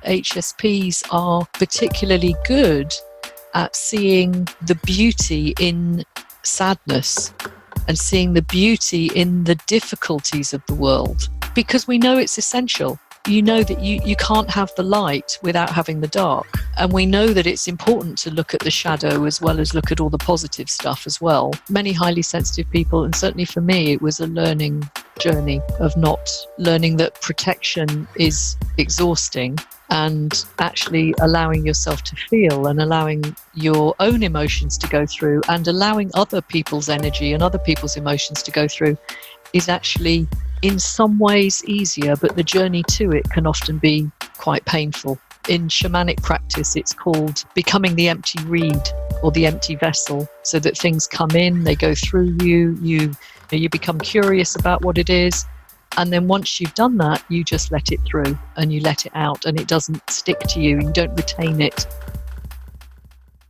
HSPs are particularly good at seeing the beauty in sadness and seeing the beauty in the difficulties of the world, because we know it's essential. You know that you can't have the light without having the dark. And we know that it's important to look at the shadow as well as look at all the positive stuff as well. Many highly sensitive people, and certainly for me, it was a learning journey of not learning that protection is exhausting, and actually allowing yourself to feel and allowing your own emotions to go through and allowing other people's energy and other people's emotions to go through is actually in some ways easier, but the journey to it can often be quite painful. In shamanic practice, it's called becoming the empty reed or the empty vessel, so that things come in, they go through you, you become curious about what it is. And then once you've done that, you just let it through and you let it out, and it doesn't stick to you. You don't retain it.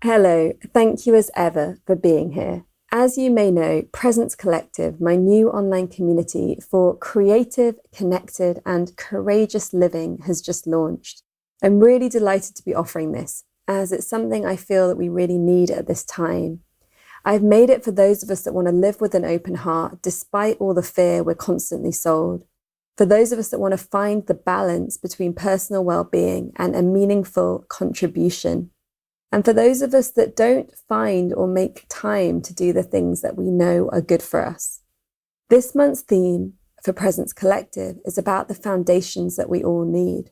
Hello, thank you as ever for being here. As you may know, Presence Collective, my new online community for creative, connected, and courageous living, has just launched. I'm really delighted to be offering this, as it's something I feel that we really need at this time. I've made it for those of us that want to live with an open heart, despite all the fear we're constantly sold. For those of us that want to find the balance between personal well-being and a meaningful contribution. And for those of us that don't find or make time to do the things that we know are good for us. This month's theme for Presence Collective is about the foundations that we all need.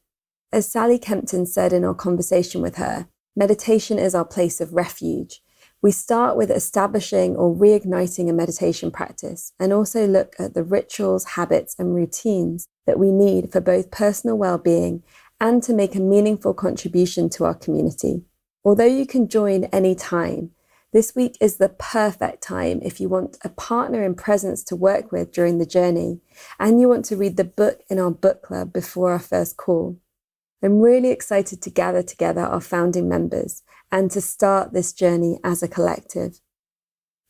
As Sally Kempton said in our conversation with her, meditation is our place of refuge. We start with establishing or reigniting a meditation practice, and also look at the rituals, habits, and routines that we need for both personal well-being and to make a meaningful contribution to our community. Although you can join any time, this week is the perfect time if you want a partner in presence to work with during the journey, and you want to read the book in our book club before our first call. I'm really excited to gather together our founding members and to start this journey as a collective.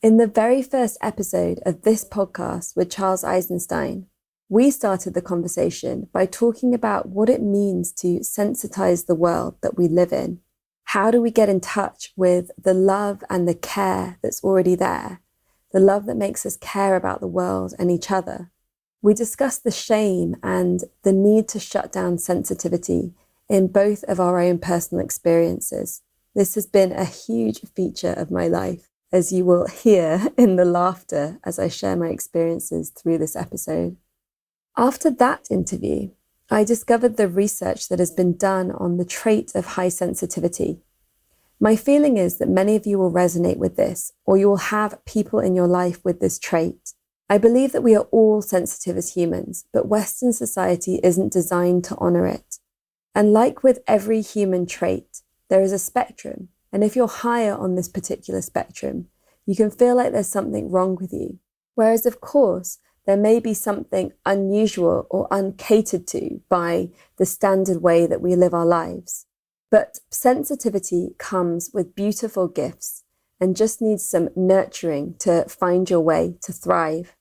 In the very first episode of this podcast with Charles Eisenstein, we started the conversation by talking about what it means to sensitize the world that we live in. How do we get in touch with the love and the care that's already there? The love that makes us care about the world and each other. We discussed the shame and the need to shut down sensitivity in both of our own personal experiences. This has been a huge feature of my life, as you will hear in the laughter as I share my experiences through this episode. After that interview, I discovered the research that has been done on the trait of high sensitivity. My feeling is that many of you will resonate with this, or you will have people in your life with this trait. I believe that we are all sensitive as humans, but Western society isn't designed to honor it. And like with every human trait, there is a spectrum. And if you're higher on this particular spectrum, you can feel like there's something wrong with you. Whereas, of course, there may be something unusual or uncatered to by the standard way that we live our lives. But sensitivity comes with beautiful gifts and just needs some nurturing to find your way to thrive.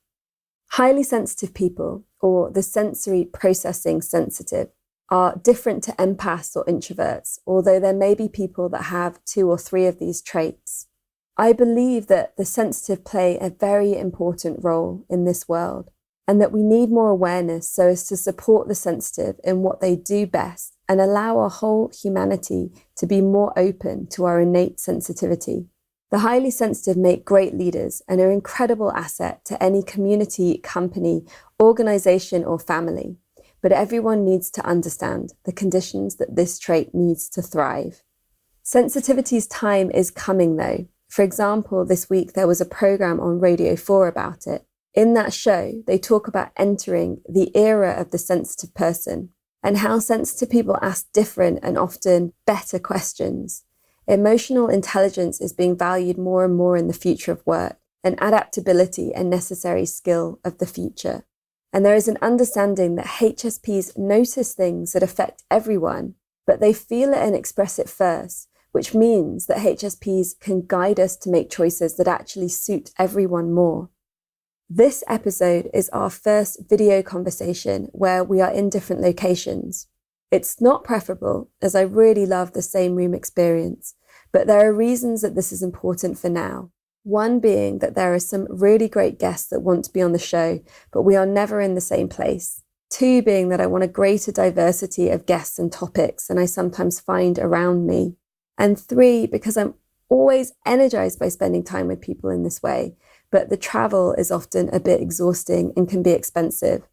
Highly sensitive people, or the sensory processing sensitive, are different to empaths or introverts, although there may be people that have 2 or 3 of these traits. I believe that the sensitive play a very important role in this world, and that we need more awareness so as to support the sensitive in what they do best and allow our whole humanity to be more open to our innate sensitivity. The highly sensitive make great leaders and are an incredible asset to any community, company, organization, or family. But everyone needs to understand the conditions that this trait needs to thrive. Sensitivity's time is coming though. For example, this week there was a program on Radio 4 about it. In that show, they talk about entering the era of the sensitive person and how sensitive people ask different and often better questions. Emotional intelligence is being valued more and more in the future of work, and adaptability a necessary skill of the future. And there is an understanding that HSPs notice things that affect everyone, but they feel it and express it first, which means that HSPs can guide us to make choices that actually suit everyone more. This episode is our first video conversation where we are in different locations. It's not preferable, as I really love the same room experience, but there are reasons that this is important for now. One being that there are some really great guests that want to be on the show, but we are never in the same place. Two being that I want a greater diversity of guests and topics than I sometimes find around me. And three, because I'm always energized by spending time with people in this way, but the travel is often a bit exhausting and can be expensive.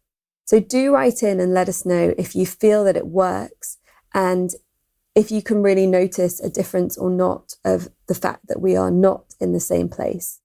So do write in and let us know if you feel that it works and if you can really notice a difference or not of the fact that we are not in the same place.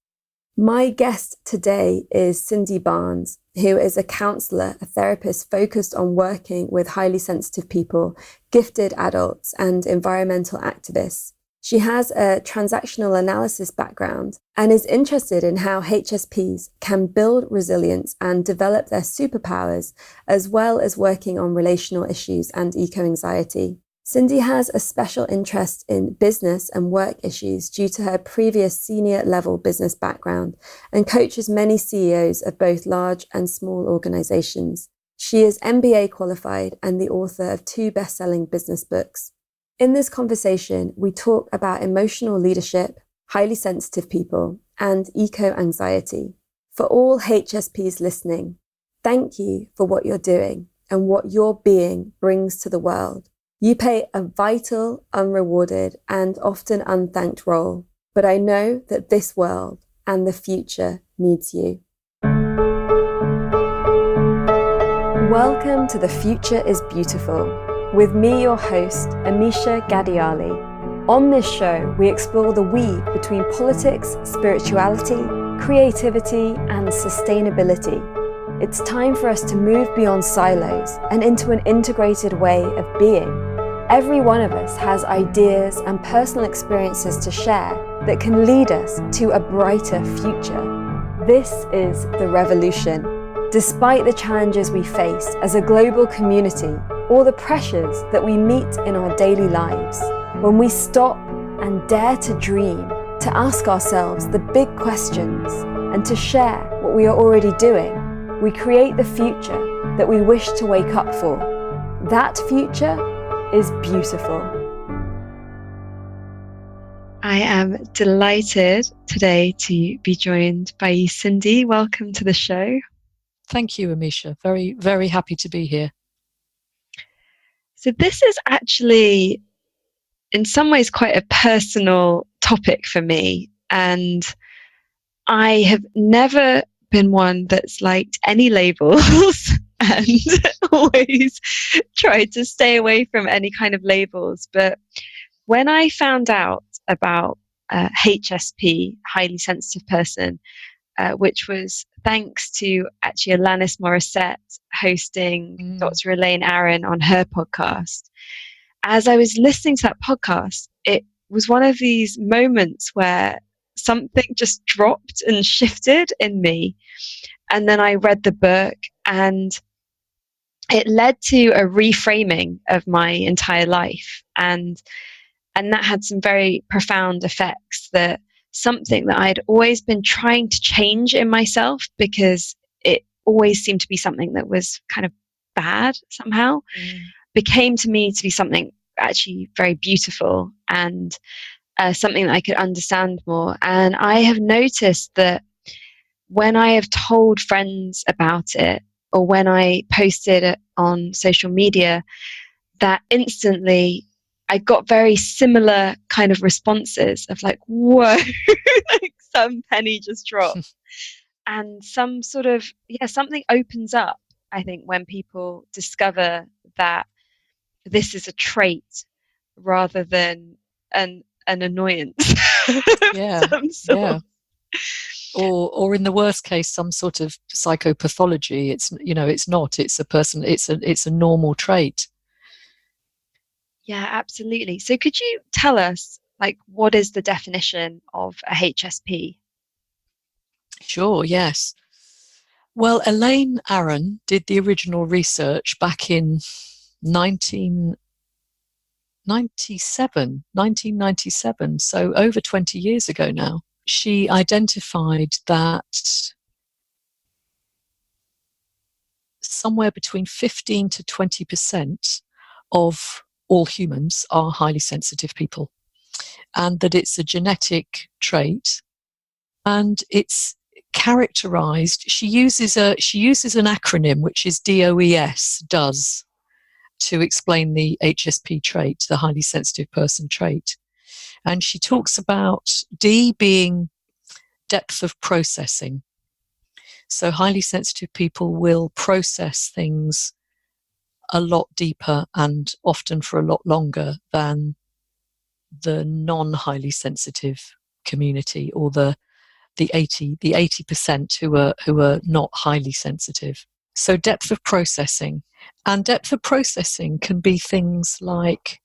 My guest today is Cindy Barnes, who is a counsellor, a therapist focused on working with highly sensitive people, gifted adults, and environmental activists. She has a transactional analysis background and is interested in how HSPs can build resilience and develop their superpowers, as well as working on relational issues and eco-anxiety. Cindy has a special interest in business and work issues due to her previous senior level business background and coaches many CEOs of both large and small organizations. She is MBA qualified and the author of 2 best-selling business books. In this conversation, we talk about emotional leadership, highly sensitive people, and eco-anxiety. For all HSPs listening, thank you for what you're doing and what your being brings to the world. You play a vital, unrewarded, and often unthanked role, but I know that this world and the future needs you. Welcome to The Future is Beautiful, with me, your host, Amisha Gadiali. On this show, we explore the weave between politics, spirituality, creativity, and sustainability. It's time for us to move beyond silos and into an integrated way of being. Every one of us has ideas and personal experiences to share that can lead us to a brighter future. This is the revolution. Despite the challenges we face as a global community or the pressures that we meet in our daily lives, when we stop and dare to dream, to ask ourselves the big questions, and to share what we are already doing, we create the future that we wish to wake up for. That future is beautiful. I am delighted today to be joined by you, Cindy. Welcome to the show. Thank you, Amisha. Very, very happy to be here. So this is actually, in some ways, quite a personal topic for me. And I have never been one that's liked any labels and always tried to stay away from any kind of labels. But when I found out about HSP, highly sensitive person, which was thanks to actually Alanis Morissette hosting Dr. Elaine Aron on her podcast. As I was listening to that podcast, it was one of these moments where something just dropped and shifted in me. And then I read the book and it led to a reframing of my entire life. And that had some very profound effects, that something that I'd always been trying to change in myself because it always seemed to be something that was kind of bad somehow, became to me to be something actually very beautiful and something that I could understand more. And I have noticed that when I have told friends about it or when I posted it on social media, that instantly I got very similar kind of responses of like, whoa, like some penny just dropped. And some sort of, something opens up, I think, when people discover that this is a trait rather than an annoyance. Yeah. Or in the worst case, some sort of psychopathology. It's not. It's a person. It's a normal trait. Yeah, absolutely. So could you tell us, like, what is the definition of a HSP? Sure, yes. Well, Elaine Aron did the original research back in 1997, so over 20 years ago now. She identified that somewhere between 15 to 20% of all humans are highly sensitive people, and that it's a genetic trait, and it's characterized. She uses an acronym which is DOES, does, to explain the HSP trait, the highly sensitive person trait. And she talks about D being depth of processing. So highly sensitive people will process things a lot deeper and often for a lot longer than the non-highly sensitive community, or the 80% who are not highly sensitive. So depth of processing. And depth of processing can be things like,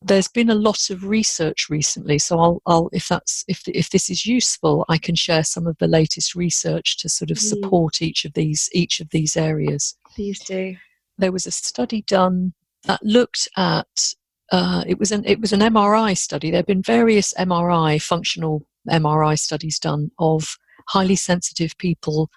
there's been a lot of research recently, so I'll if this is useful, I can share some of the latest research to sort of support each of these areas. Please do. There was a study done that looked at it was an MRI study. There have been various functional MRI studies done of highly sensitive people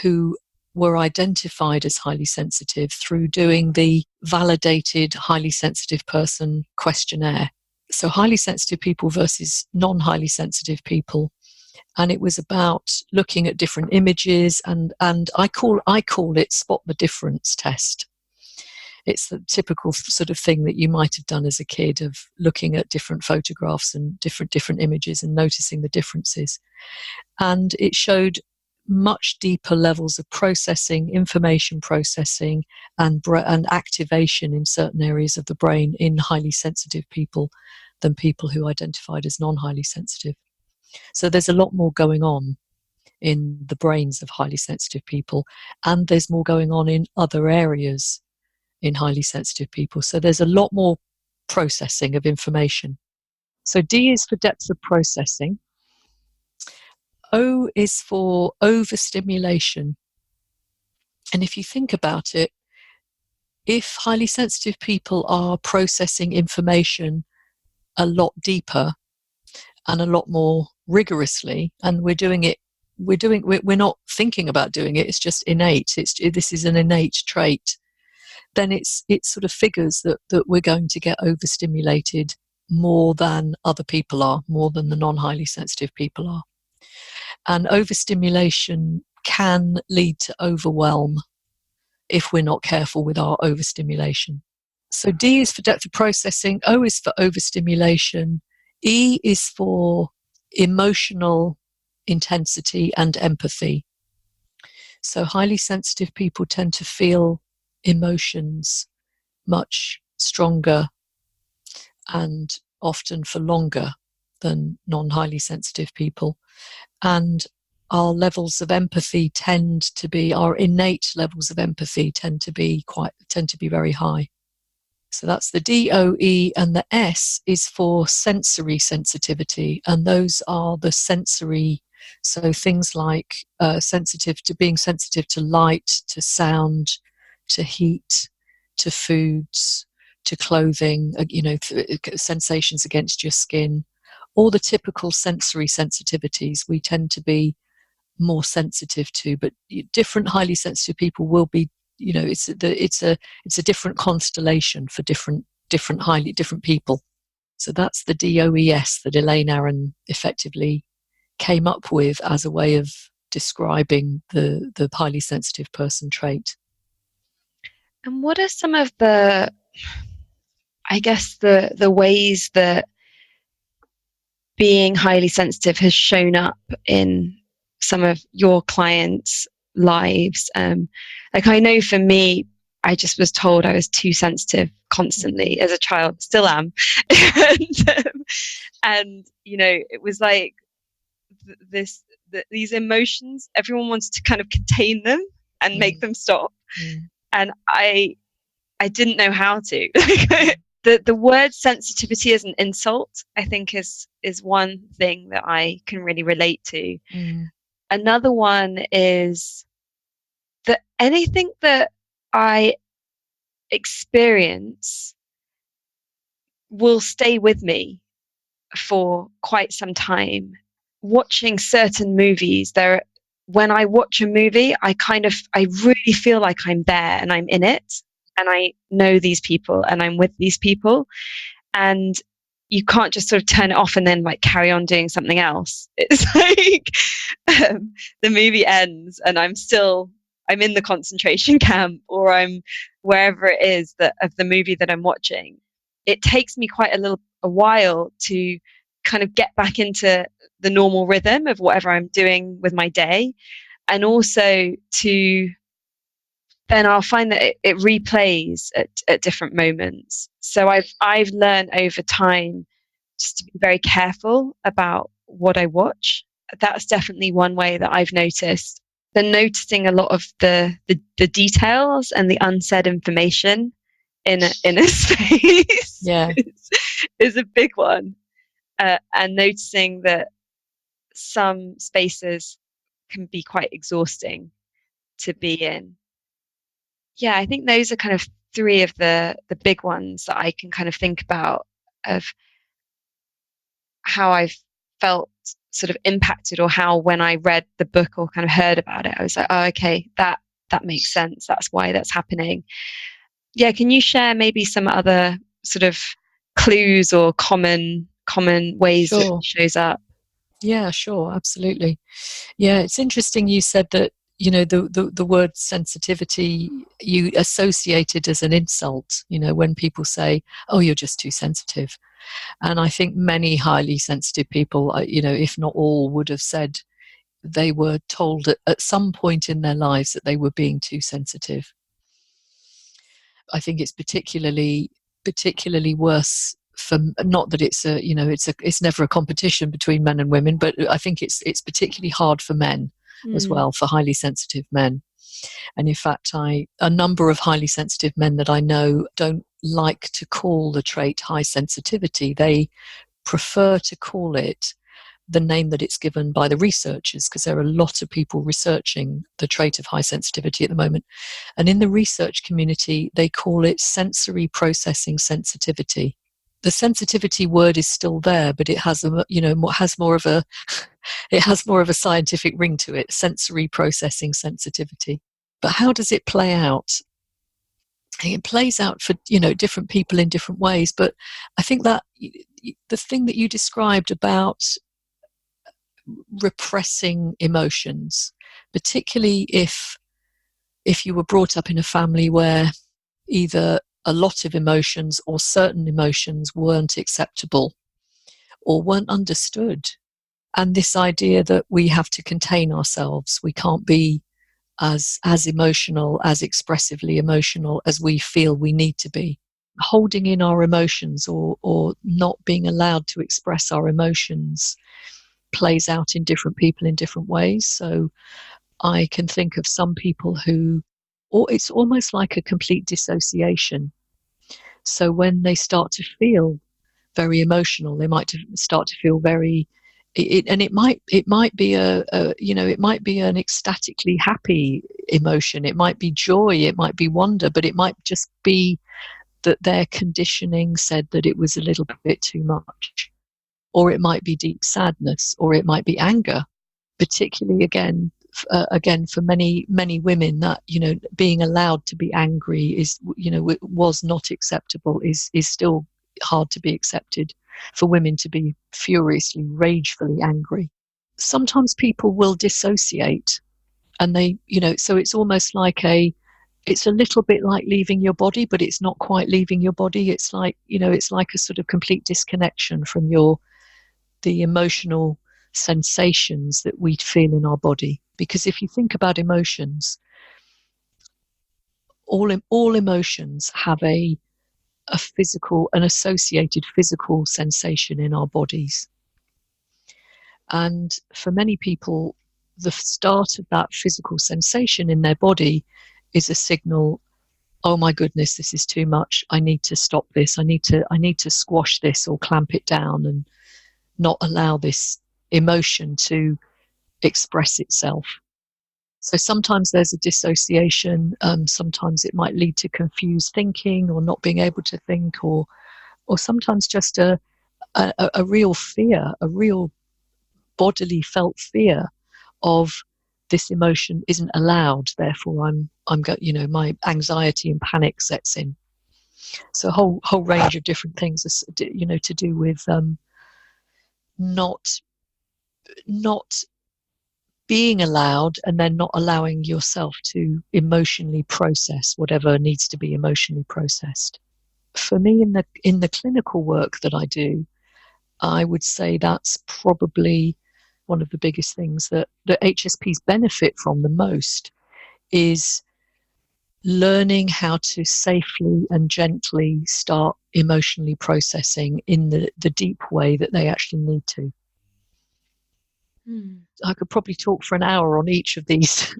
who were identified as highly sensitive through doing the validated highly sensitive person questionnaire. So highly sensitive people versus non-highly sensitive people. And it was about looking at different images, and I call it spot the difference test. It's the typical sort of thing that you might have done as a kid, of looking at different photographs and different images and noticing the differences. And it showed much deeper levels of processing, information processing, and activation in certain areas of the brain in highly sensitive people than people who identified as non-highly sensitive. So there's a lot more going on in the brains of highly sensitive people, and there's more going on in other areas in highly sensitive people. So there's a lot more processing of information. So D is for depth of processing. O is for overstimulation. And if you think about it, if highly sensitive people are processing information a lot deeper and a lot more rigorously, and we're not thinking about doing it, it's just innate, this is an innate trait, then it sort of figures that we're going to get overstimulated more than other people are, more than the non-highly sensitive people are. And overstimulation can lead to overwhelm if we're not careful with our overstimulation. So D is for depth of processing, O is for overstimulation, E is for emotional intensity and empathy. So highly sensitive people tend to feel emotions much stronger and often for longer than non-highly sensitive people. And our levels of empathy our innate levels of empathy tend to be very high. So that's the D, O, E, and the S is for sensory sensitivity, and those are the sensory. So things like being sensitive to light, to sound, to heat, to foods, to clothing, sensations against your skin. All the typical sensory sensitivities we tend to be more sensitive to, but different highly sensitive people will be, it's a different constellation for different people. So that's the DOES that Elaine Aron effectively came up with as a way of describing the highly sensitive person trait. And what are some of the ways that being highly sensitive has shown up in some of your clients' lives? Like, I know for me, I just was told I was too sensitive constantly as a child, still am. and it was like these emotions, everyone wants to kind of contain them and make them stop. And I didn't know how to. The word sensitivity as an insult, I think, is one thing that I can really relate to. Another one is that anything that I experience will stay with me for quite some time. Watching certain movies, when I watch a movie, I really feel like I'm there and I'm in it. and I know these people and I'm with these people, and you can't just sort of turn it off and then like carry on doing something else. It's like the movie ends and I'm in the concentration camp, or I'm wherever it is that of the movie that I'm watching. It takes me quite a while to kind of get back into the normal rhythm of whatever I'm doing with my day, and also to then I'll find that it replays at different moments. So I've learned over time just to be very careful about what I watch. That's definitely one way that I've noticed. Then noticing a lot of the details and the unsaid information in a space Yeah. is a big one. And noticing that some spaces can be quite exhausting to be in. Yeah, I think those are kind of three of the big ones that I can kind of think about of how I've felt sort of impacted, or how when I read the book or kind of heard about it, I was like, oh, okay, that makes sense. That's why that's happening. Yeah, can you share maybe some other sort of clues or common ways that it shows up? Yeah, sure, absolutely. Yeah, it's interesting you said that, you know, the word sensitivity you associated as an insult, you know, when people say, oh, you're just too sensitive. And I think many highly sensitive people, you know, if not all, would have said they were told at some point in their lives that they were being too sensitive. I think it's particularly worse for, not that it's a, you know, it's never a competition between men and women, but I think it's particularly hard for men as well, for highly sensitive men. And in fact, a number of highly sensitive men that I know don't like to call the trait high sensitivity. They prefer to call it the name that it's given by the researchers, because there are a lot of people researching the trait of high sensitivity at the moment. And in the research community, they call it sensory processing sensitivity. The sensitivity word is still there, but it has more of a scientific ring to it, sensory processing sensitivity. But how does it play out? It plays out for, you know, different people in different ways. But I think that the thing that you described about repressing emotions, particularly if you were brought up in a family where either a lot of emotions or certain emotions weren't acceptable or weren't understood, and this idea that we have to contain ourselves, we can't be as emotional, as expressively emotional as we feel we need to be. Holding in our emotions or not being allowed to express our emotions plays out in different people in different ways. So I can think of some people who, or it's almost like a complete dissociation. So when they start to feel very emotional, they might start to feel very, it might be it might be an ecstatically happy emotion. It might be joy. It might be wonder, but it might just be that their conditioning said that it was a little bit too much. Or it might be deep sadness, or it might be anger. Particularly again for many women, that, you know, being allowed to be angry is, you know, was not acceptable, is still hard to be accepted. For women to be furiously, ragefully angry, sometimes people will dissociate, and they, you know, so it's almost like it's a little bit like leaving your body, but it's not quite leaving your body. It's like, you know, it's like a sort of complete disconnection from the emotional sensations that we feel in our body. Because if you think about emotions, all emotions have an associated physical sensation in our bodies. And for many people, the start of that physical sensation in their body is a signal, oh my goodness, this is too much. I need to stop this. I need to squash this or clamp it down and not allow this emotion to express itself. So sometimes there's a dissociation. Sometimes it might lead to confused thinking or not being able to think, or sometimes just a real fear, a real bodily felt fear of this emotion isn't allowed, therefore my anxiety and panic sets in. So a whole range of different things, to do with not being allowed, and then not allowing yourself to emotionally process whatever needs to be emotionally processed. For me, in the clinical work that I do, I would say that's probably one of the biggest things that HSPs benefit from the most, is learning how to safely and gently start emotionally processing in the deep way that they actually need to. I could probably talk for an hour on each of these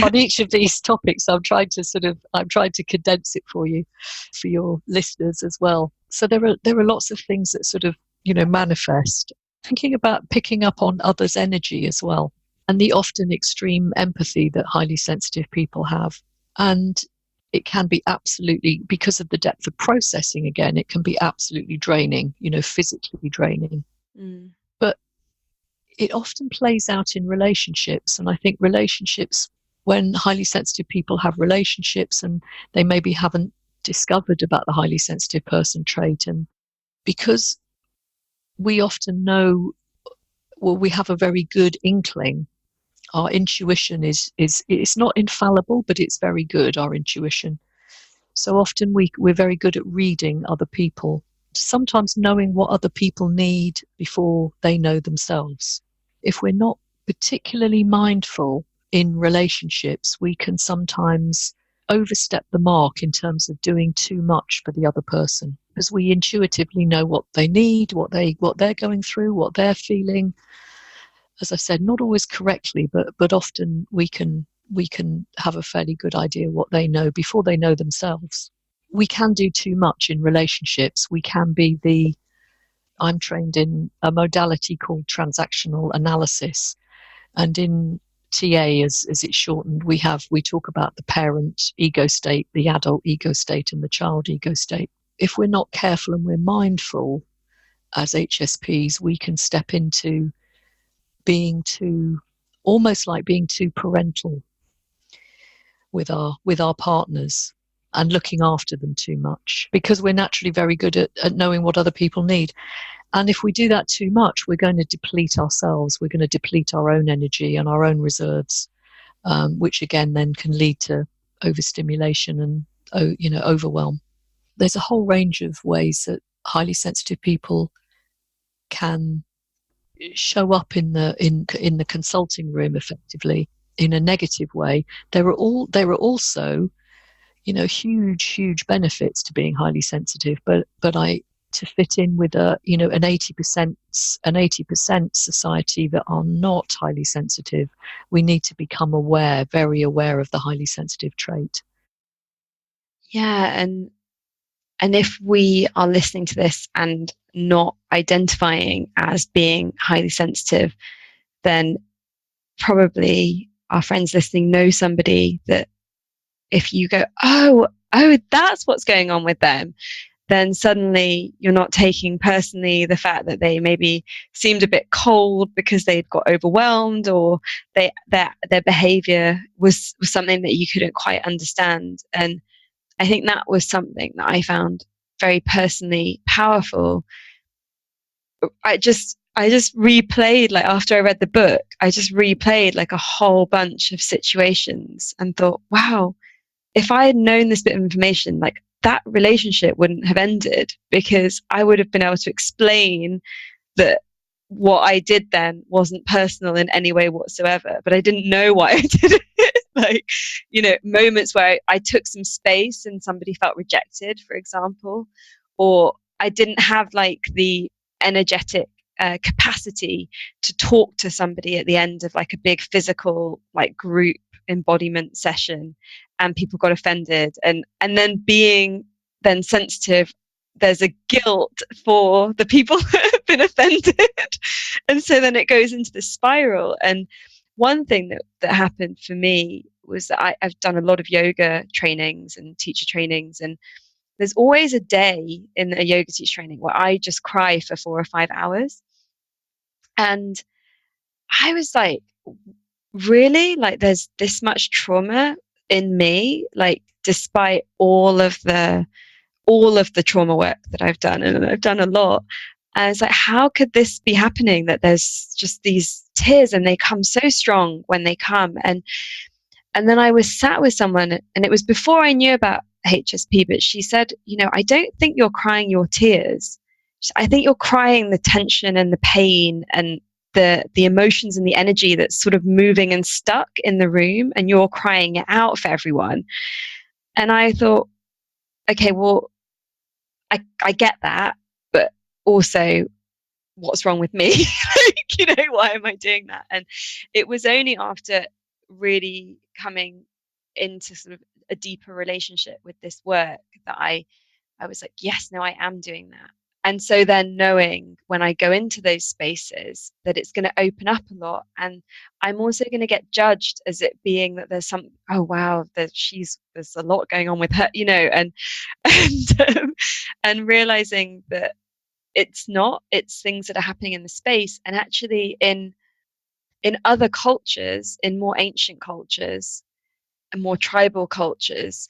on each of these topics. I'm trying to condense it for you, for your listeners as well. So there are lots of things that sort of manifest. Thinking about picking up on others' energy as well, and the often extreme empathy that highly sensitive people have. And it can be absolutely, because of the depth of processing, again, it can be absolutely draining, physically draining. But it often plays out in relationships. And I think relationships, when highly sensitive people have relationships and they maybe haven't discovered about the highly sensitive person trait, and because we often know, well, we have a very good inkling. Our intuition is it's not infallible, but it's very good, our intuition. So often we're very good at reading other people, sometimes knowing what other people need before they know themselves. If we're not particularly mindful in relationships, we can sometimes overstep the mark in terms of doing too much for the other person, because we intuitively know what they need, what they're going through, what they're feeling. As I said, not always correctly, but often we can have a fairly good idea what they know before they know themselves. We can do too much in relationships. We can be I'm trained in a modality called transactional analysis, and in TA, as it's shortened, we talk about the parent ego state, the adult ego state, and the child ego state. If we're not careful and we're mindful as HSPs, we can step into almost like being too parental with our partners, and looking after them too much, because we're naturally very good at knowing what other people need. And if we do that too much, we're going to deplete ourselves. We're going to deplete our own energy and our own reserves, which again then can lead to overstimulation and overwhelm. There's a whole range of ways that highly sensitive people can show up in the consulting room effectively in a negative way. There are also huge benefits to being highly sensitive, but to fit in with an 80% society that are not highly sensitive, we need to become very aware of the highly sensitive trait. Yeah, and if we are listening to this and not identifying as being highly sensitive, then probably our friends listening know somebody that if you go, oh, that's what's going on with them, then suddenly you're not taking personally the fact that they maybe seemed a bit cold because they'd got overwhelmed, or their behavior was something that you couldn't quite understand. And I think that was something that I found very personally powerful. I just replayed, like after I read the book, I just replayed like a whole bunch of situations and thought, wow, if I had known this bit of information, like that relationship wouldn't have ended, because I would have been able to explain that what I did then wasn't personal in any way whatsoever, but I didn't know why I did it. Like, moments where I took some space and somebody felt rejected, for example, or I didn't have like the energetic capacity to talk to somebody at the end of like a big physical like group embodiment session, and people got offended, and then being then sensitive, there's a guilt for the people that have been offended, and so then it goes into the spiral. And one thing that happened for me was that I've done a lot of yoga trainings and teacher trainings, and there's always a day in a yoga teacher training where I just cry for 4 or 5 hours. And I was like, really, like, there's this much trauma in me, like, despite all of the trauma work that I've done, and I've done a lot. And it's like, how could this be happening, that there's just these tears and they come so strong when they come? And then I was sat with someone, and it was before I knew about HSP, but she said, I don't think you're crying your tears. I think you're crying the tension and the pain and the emotions and the energy that's sort of moving and stuck in the room, and you're crying it out for everyone. And I thought, okay, well, I get that, but also, what's wrong with me? Why am I doing that? And it was only after really coming into sort of a deeper relationship with this work that I was like, yes, no, I am doing that. And so then knowing when I go into those spaces that it's going to open up a lot, and I'm also going to get judged as it being that there's some, oh wow, there's a lot going on with her, and realizing that it's not, it's things that are happening in the space. And actually in other cultures, in more ancient cultures and more tribal cultures,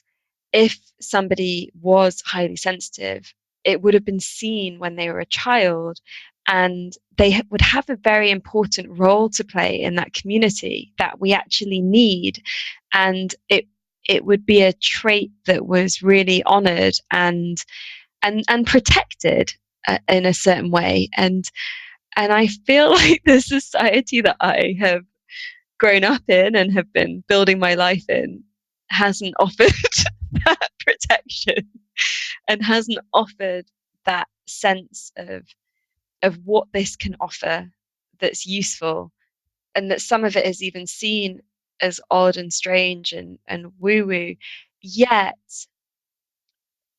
if somebody was highly sensitive, it would have been seen when they were a child, and they would have a very important role to play in that community that we actually need. And it would be a trait that was really honored and protected in a certain way. And I feel like the society that I have grown up in and have been building my life in hasn't offered that protection, and hasn't offered that sense of what this can offer that's useful, and that some of it is even seen as odd and strange and woo-woo. Yet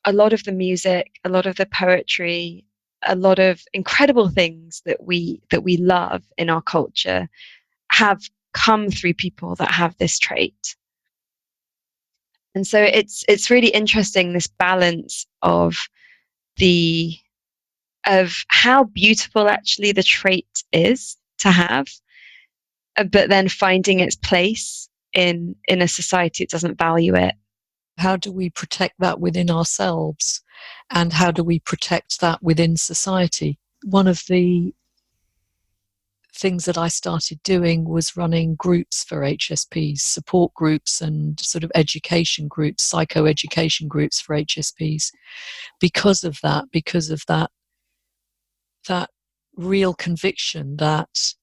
a lot of the music, a lot of the poetry, a lot of incredible things that we love in our culture have come through people that have this trait. And so it's really interesting, this balance of how beautiful actually the trait is to have, but then finding its place in a society that doesn't value it. How do we protect that within ourselves, and how do we protect that within society? One of the things that I started doing was running groups for HSPs, support groups and sort of education groups, psychoeducation groups for HSPs, because of that real conviction that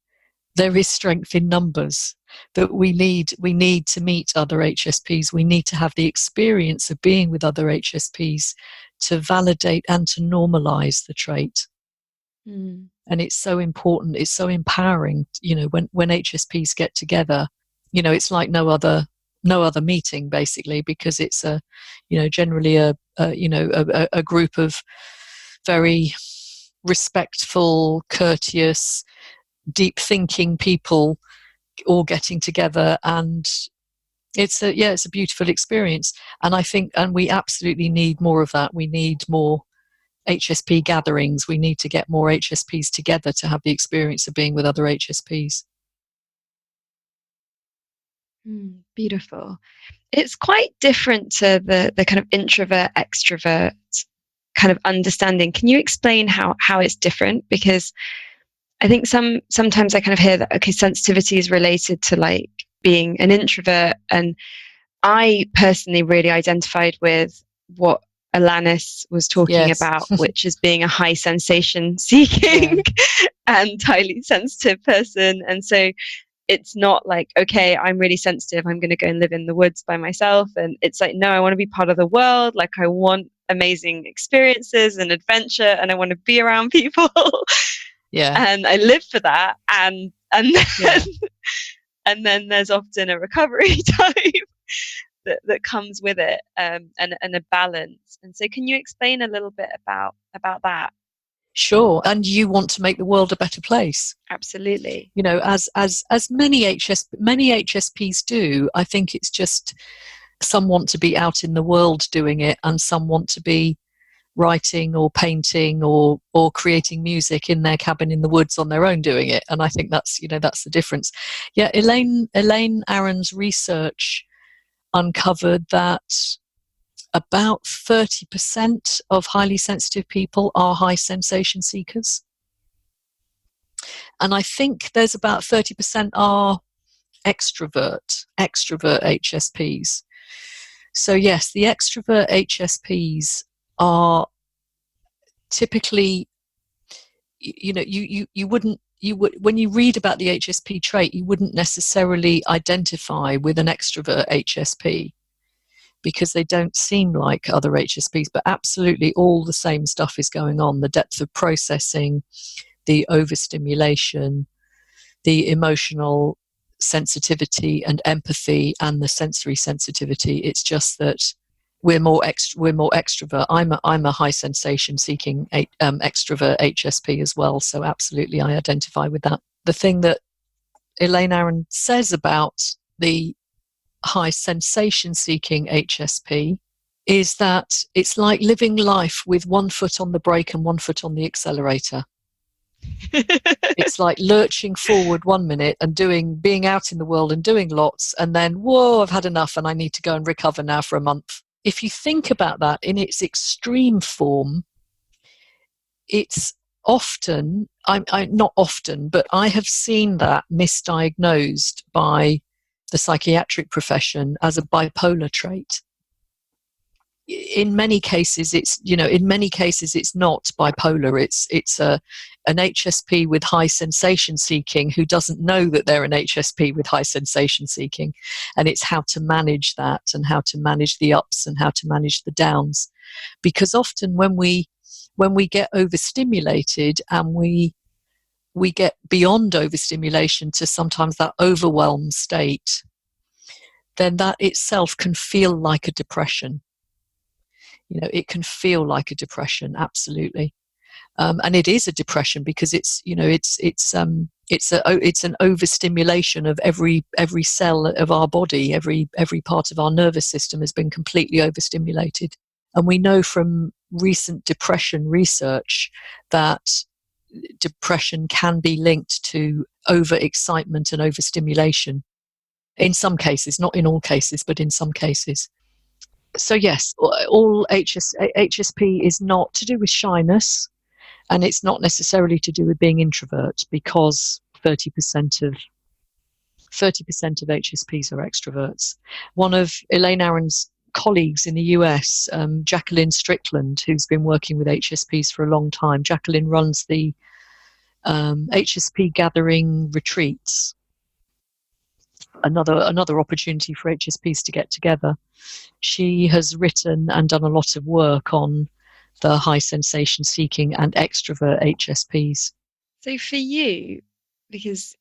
there is strength in numbers, that we need to meet other HSPs. We need to have the experience of being with other HSPs to validate and to normalize the trait. And it's so important, it's so empowering, when HSPs get together, it's like no other meeting, basically, because it's generally a group of very respectful, courteous, deep thinking people all getting together, and it's a beautiful experience. And I think, and we absolutely need more of that. We need more HSP gatherings. We need to get more HSPs together to have the experience of being with other HSPs. Beautiful. It's quite different to the kind of introvert extrovert kind of understanding. Can you explain how it's different? Because I think sometimes I kind of hear that, okay, sensitivity is related to like being an introvert, and I personally really identified with what Alanis was talking about, which is being a high sensation seeking and highly sensitive person. And so it's not like, okay, I'm really sensitive, I'm going to go and live in the woods by myself. And it's like, no, I want to be part of the world. Like, I want amazing experiences and adventure, and I want to be around people. And I live for that. And then, and then there's often a recovery time that comes with it, and a balance. And so can you explain a little bit about that? Sure. And you want to make the world a better place. Absolutely. As many HSPs do. I think it's just some want to be out in the world doing it, and some want to be writing or painting or creating music in their cabin in the woods on their own doing it. And I think that's the difference. Yeah, Elaine Aron's research uncovered that about 30% of highly sensitive people are high sensation seekers. And I think there's about 30% are extrovert HSPs. So yes, the extrovert HSPs are typically, when you read about the HSP trait, you wouldn't necessarily identify with an extrovert HSP because they don't seem like other HSPs, but absolutely all the same stuff is going on. The depth of processing, the overstimulation, the emotional sensitivity and empathy, and the sensory sensitivity. It's just that we're more extrovert. I'm a high sensation seeking extrovert HSP as well, so absolutely I identify with that. The thing that Elaine Aron says about the high sensation seeking HSP is that it's like living life with one foot on the brake and one foot on the accelerator. It's like lurching forward 1 minute and being out in the world and doing lots, and then, whoa, I've had enough and I need to go and recover now for a month. If you think about that in its extreme form, it's often, not often, but I have seen that misdiagnosed by the psychiatric profession as a bipolar trait. In many cases, it's not bipolar. It's an HSP with high sensation seeking who doesn't know that they're an HSP with high sensation seeking, and it's how to manage that and how to manage the ups and how to manage the downs. Because often when we get overstimulated and we get beyond overstimulation to sometimes that overwhelm state, then that itself can feel like a depression. It can feel like a depression, absolutely. And it is a depression because it's an overstimulation of every cell of our body. Every part of our nervous system has been completely overstimulated. And we know from recent depression research that depression can be linked to overexcitement and overstimulation. In some cases, not in all cases, but in some cases. So yes, all HSP is not to do with shyness, and it's not necessarily to do with being introvert, because 30% of HSPs are extroverts. One of Elaine Aron's colleagues in the US, Jacqueline Strickland, who's been working with HSPs for a long time. Jacqueline runs the HSP gathering retreats. Another opportunity for HSPs to get together. She has written and done a lot of work on the high sensation seeking and extrovert HSPs. So for you, because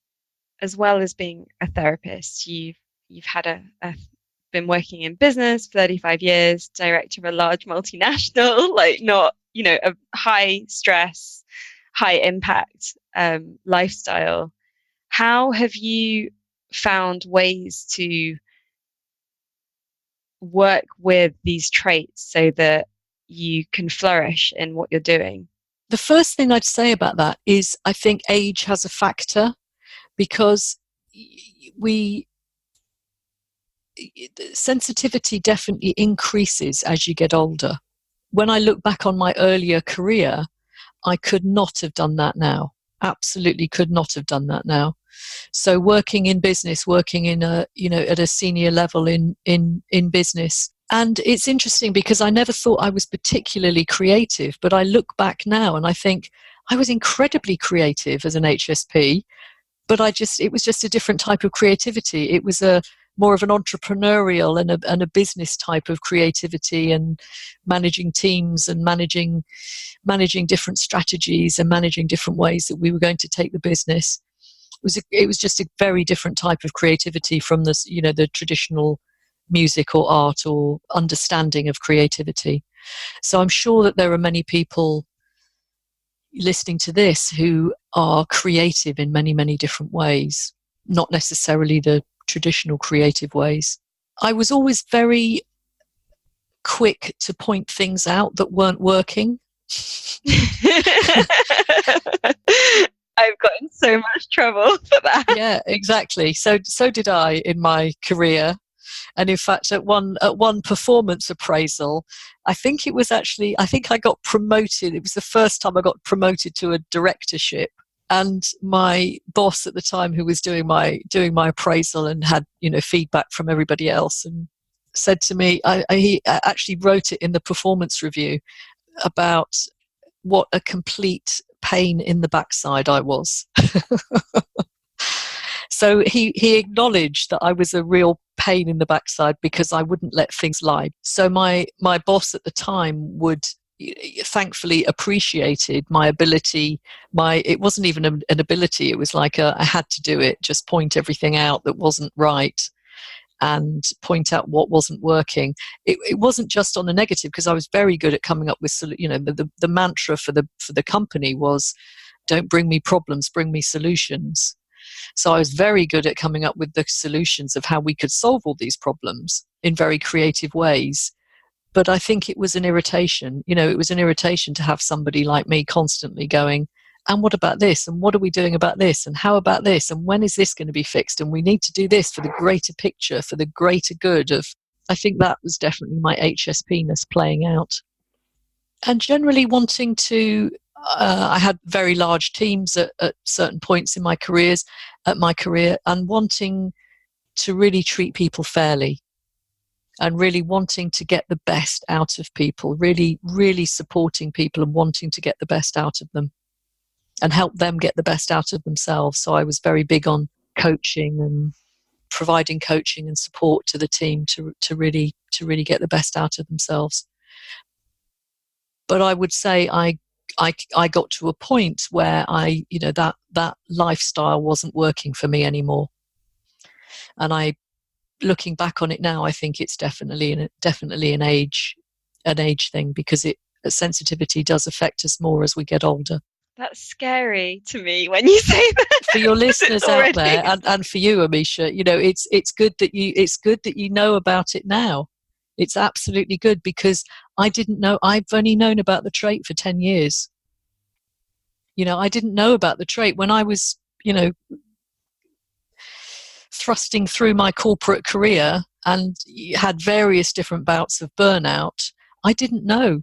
as well as being a therapist, you've had been working in business for 35 years, director of a large multinational, not a high stress, high impact lifestyle. How have you found ways to work with these traits so that you can flourish in what you're doing? The first thing I'd say about that is I think age has a factor, because sensitivity definitely increases as you get older. When I look back on my earlier career, I could not have done that now. Absolutely could not have done that now. So working in business, working in at a senior level in business. And it's interesting because I never thought I was particularly creative, but I look back now and I think I was incredibly creative as an HSP, but it was just a different type of creativity. It was more of an entrepreneurial and a business type of creativity, and managing teams and managing different strategies and managing different ways that we were going to take the business. It was just a very different type of creativity from the traditional music or art or understanding of creativity. So I'm sure that there are many people listening to this who are creative in many, many different ways, not necessarily the traditional creative ways. I was always very quick to point things out that weren't working. I've gotten so much trouble for that. Yeah, exactly. So did I in my career. And in fact, at one performance appraisal, I think I got promoted. It was the first time I got promoted to a directorship. And my boss at the time, who was doing my appraisal and had, feedback from everybody else, and said to me, he actually wrote it in the performance review about what a complete pain in the backside I was. So he acknowledged that I was a real pain in the backside because I wouldn't let things lie. So my boss at the time would thankfully appreciated my ability. It wasn't even an ability. It was like I had to do it, just point everything out that wasn't right and point out what wasn't working. It wasn't just on the negative, because I was very good at coming up with, the mantra for the company was, don't bring me problems, bring me solutions. So I was very good at coming up with the solutions of how we could solve all these problems in very creative ways. But I think it was an irritation. It was an irritation to have somebody like me constantly going, and what about this? And what are we doing about this? And how about this? And when is this going to be fixed? And we need to do this for the greater picture, for the greater good of... I think that was definitely my HSP-ness playing out. And generally wanting to... I had very large teams at certain points in my career, and wanting to really treat people fairly, and really wanting to get the best out of people, really, really supporting people and wanting to get the best out of them and help them get the best out of themselves. So I was very big on coaching and providing coaching and support to the team to really get the best out of themselves. But I would say I got to a point where that lifestyle wasn't working for me anymore. And looking back on it now, I think it's definitely an age thing, because sensitivity does affect us more as we get older. That's scary to me when you say that. For your listeners out there, and for you, Amisha, it's good that you know about it now. It's absolutely good, because I didn't know. I've only known about the trait for 10 years. I didn't know about the trait when I was, thrusting through my corporate career and had various different bouts of burnout. I didn't know.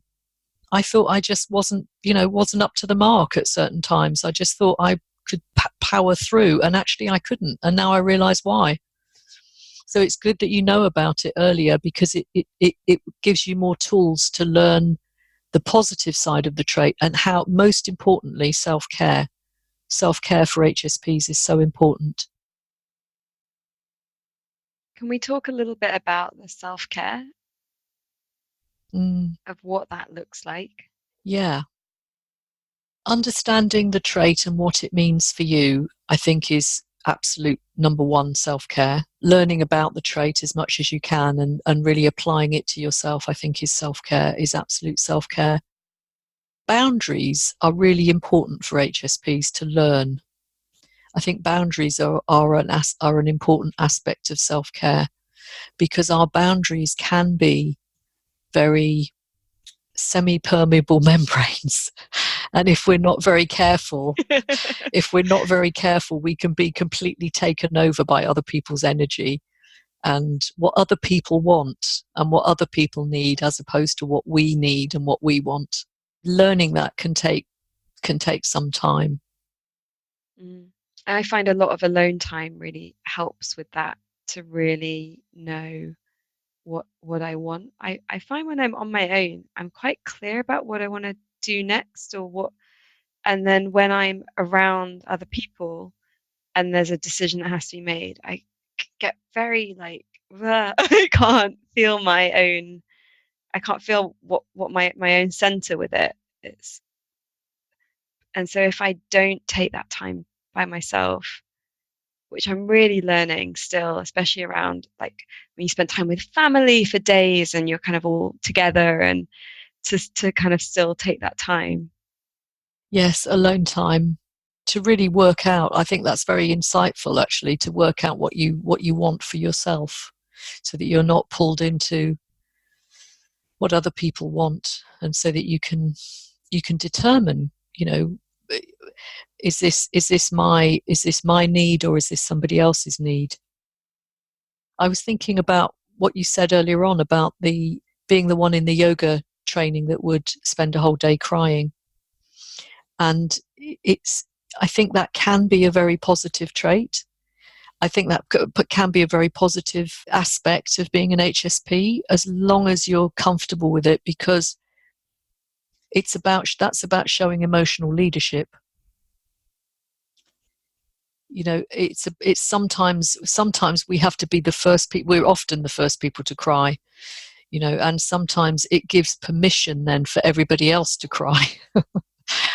I thought I just wasn't up to the mark at certain times. I just thought I could power through, and actually I couldn't. And now I realize why. So it's good that you know about it earlier, because it gives you more tools to learn the positive side of the trait, and how, most importantly, self-care. Self-care for HSPs is so important. Can we talk a little bit about the self-care of what that looks like? Yeah. Understanding the trait and what it means for you, I think, is absolute number one self-care. Learning about the trait as much as you can and really applying it to yourself, I think, is self-care, is absolute self-care. Boundaries are really important for HSPs to learn. I think boundaries are an important aspect of self-care, because our boundaries can be very semi-permeable membranes. And if we're not very careful, we can be completely taken over by other people's energy and what other people want and what other people need, as opposed to what we need and what we want. Learning that can take some time. I find a lot of alone time really helps with that, to really know what I want. I find when I'm on my own, I'm quite clear about what I want to do next, and then when I'm around other people and there's a decision that has to be made, I get very I can't feel what my own center with it is. And so if I don't take that time by myself, which I'm really learning still, especially around when you spend time with family for days and you're kind of all together, and to kind of still take that time. Yes, alone time to really work out. I think that's very insightful, actually, to work out what you want for yourself, so that you're not pulled into what other people want, and so that you can determine, is this my need, or is this somebody else's need? I was thinking about what you said earlier on about being the one in the yoga training that would spend a whole day crying. And I think that can be a very positive trait. I think that can be a very positive aspect of being an HSP, as long as you're comfortable with it, because that's about showing emotional leadership. It's sometimes we have to be the first people. We're often the first people to cry, and sometimes it gives permission then for everybody else to cry.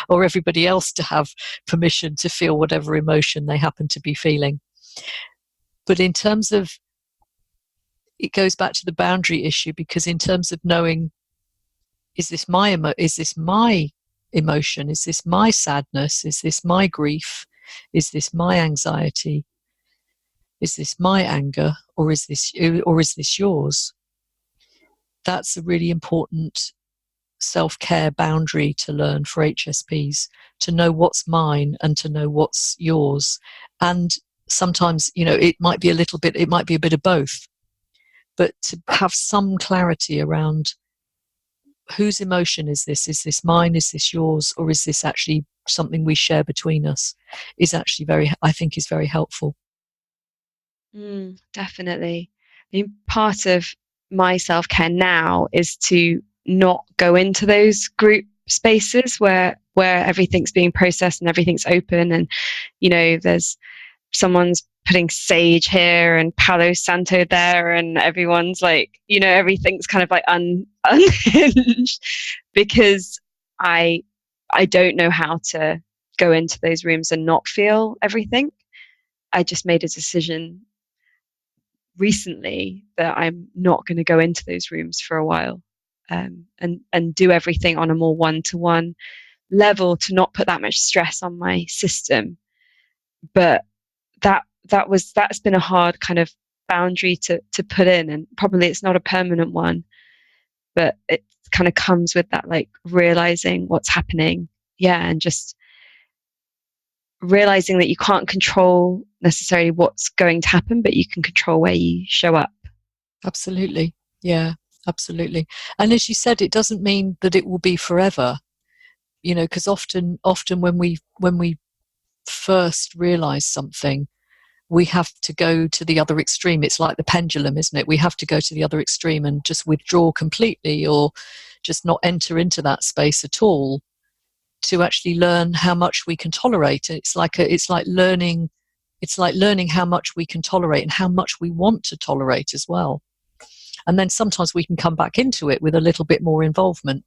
Or everybody else to have permission to feel whatever emotion they happen to be feeling. But in terms of, it goes back to the boundary issue, because in terms of knowing, is this my emotion? Is this my sadness? Is this my grief? Is this my anxiety? Is this my anger? Or is this yours? That's a really important self-care boundary to learn for HSPs, to know what's mine and to know what's yours. And sometimes, it might be a bit of both, but to have some clarity around whose emotion is this? Is this mine? Is this yours? Or is this actually something we share between us? Is actually I think is very helpful. Definitely. I mean, part of my self-care now is to not go into those group spaces where everything's being processed and everything's open, and there's someone's putting sage here and Palo Santo there, and everyone's like, everything's kind of like unhinged, because I don't know how to go into those rooms and not feel everything. I just made a decision recently that I'm not going to go into those rooms for a while. And do everything on a more one-to-one level, to not put that much stress on my system. But that's been a hard kind of boundary to put in, and probably it's not a permanent one, but it kind of comes with that, like, realizing what's happening, and just realizing that you can't control necessarily what's going to happen, but you can control where you show up. Absolutely. Yeah. Absolutely. And as you said, it doesn't mean that it will be forever, because often when we first realize something, we have to go to the other extreme. It's like the pendulum, isn't it? We have to go to the other extreme and just withdraw completely, or just not enter into that space at all, to actually learn how much we can tolerate. It's like learning how much we can tolerate and how much we want to tolerate as well. And then sometimes we can come back into it with a little bit more involvement.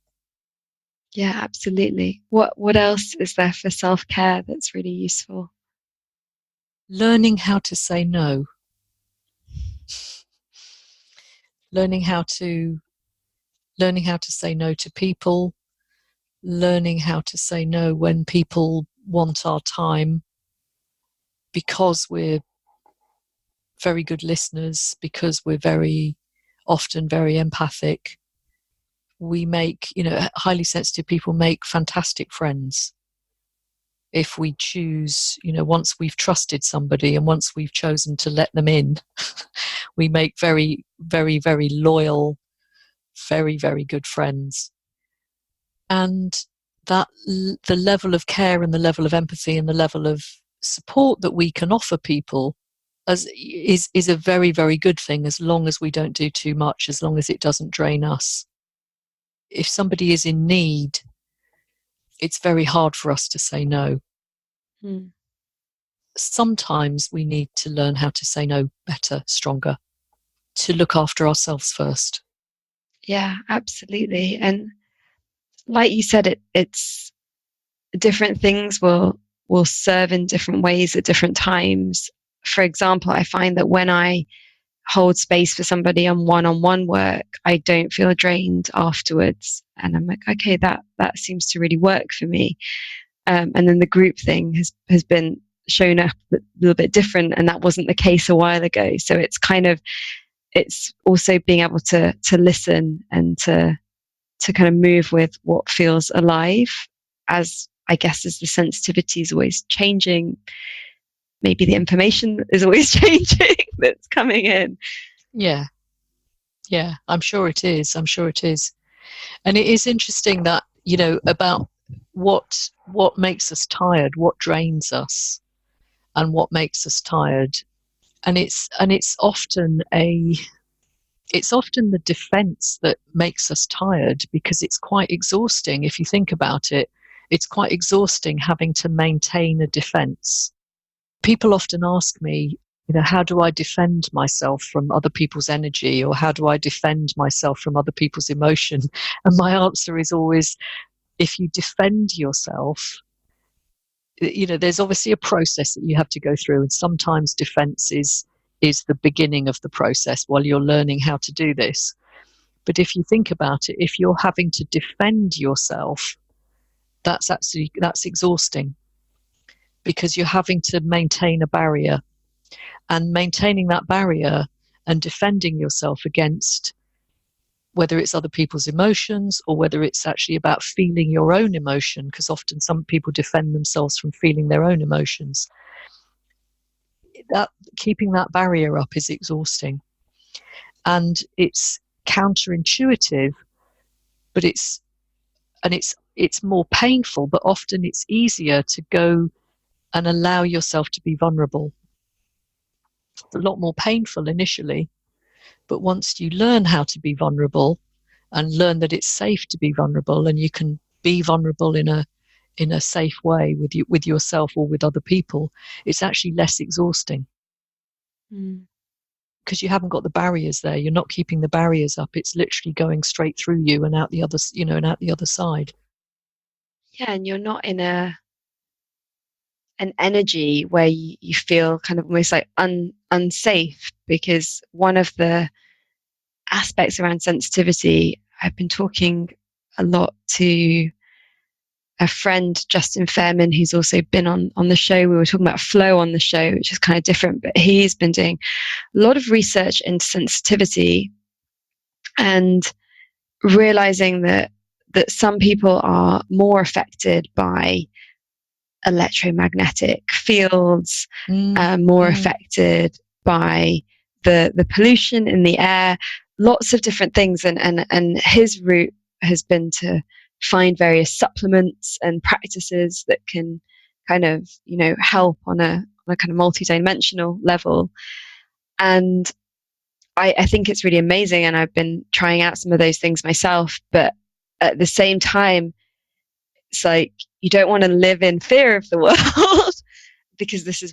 Yeah, absolutely. What else is there for self-care that's really useful? Learning how to say no. Learning how to say no to people. Learning how to say no when people want our time, because we're very good listeners, because we're very often very empathic. We make, highly sensitive people make fantastic friends. If we choose, once we've trusted somebody and once we've chosen to let them in, we make very, very, very loyal, very, very good friends. And that the level of care and the level of empathy and the level of support that we can offer people is a very, very good thing, as long as we don't do too much, as long as it doesn't drain us. If somebody is in need, it's very hard for us to say no. Sometimes we need to learn how to say no better, stronger, to look after ourselves first. Yeah, absolutely. And like you said, it's different things will serve in different ways at different times. For example, I find that when I hold space for somebody on one-on-one work, I don't feel drained afterwards. And I'm like, okay, that seems to really work for me. And then the group thing has been shown up a little bit different, and that wasn't the case a while ago. So it's also being able to listen and to to kind of move with what feels alive, as I guess as the sensitivity is always changing, maybe the information is always changing that's coming in. Yeah, I'm sure it is. And it is interesting that, about what makes us tired, what drains us, and what makes us tired. And it's often the defense that makes us tired, because it's quite exhausting. If you think about it, it's quite exhausting having to maintain a defense. People often ask me, how do I defend myself from other people's energy, or how do I defend myself from other people's emotion? And my answer is always, if you defend yourself, there's obviously a process that you have to go through, and sometimes defense is the beginning of the process while you're learning how to do this. But if you think about it, if you're having to defend yourself, that's exhausting, because you're having to maintain a barrier, and maintaining that barrier and defending yourself against, whether it's other people's emotions or whether it's actually about feeling your own emotion, because often some people defend themselves from feeling their own emotions. That keeping that barrier up is exhausting, and it's counterintuitive, but it's more painful, but often it's easier to go and allow yourself to be vulnerable. It's a lot more painful initially, but once you learn how to be vulnerable and learn that it's safe to be vulnerable, and you can be vulnerable in a safe way with yourself or with other people, it's actually less exhausting. Because you haven't got the barriers there. You're not keeping the barriers up. It's literally going straight through you and out the other, and out the other side. Yeah, and you're not in an energy where you feel kind of almost like unsafe, because one of the aspects around sensitivity, I've been talking a lot to a friend, Justin Fairman, who's also been on the show. We were talking about flow on the show, which is kind of different, but he's been doing a lot of research into sensitivity and realizing that some people are more affected by electromagnetic fields, more affected by the pollution in the air, lots of different things. And his route has been to find various supplements and practices that can kind of, help on a kind of multi-dimensional level. And I think it's really amazing. And I've been trying out some of those things myself, but at the same time, it's like, you don't want to live in fear of the world because this is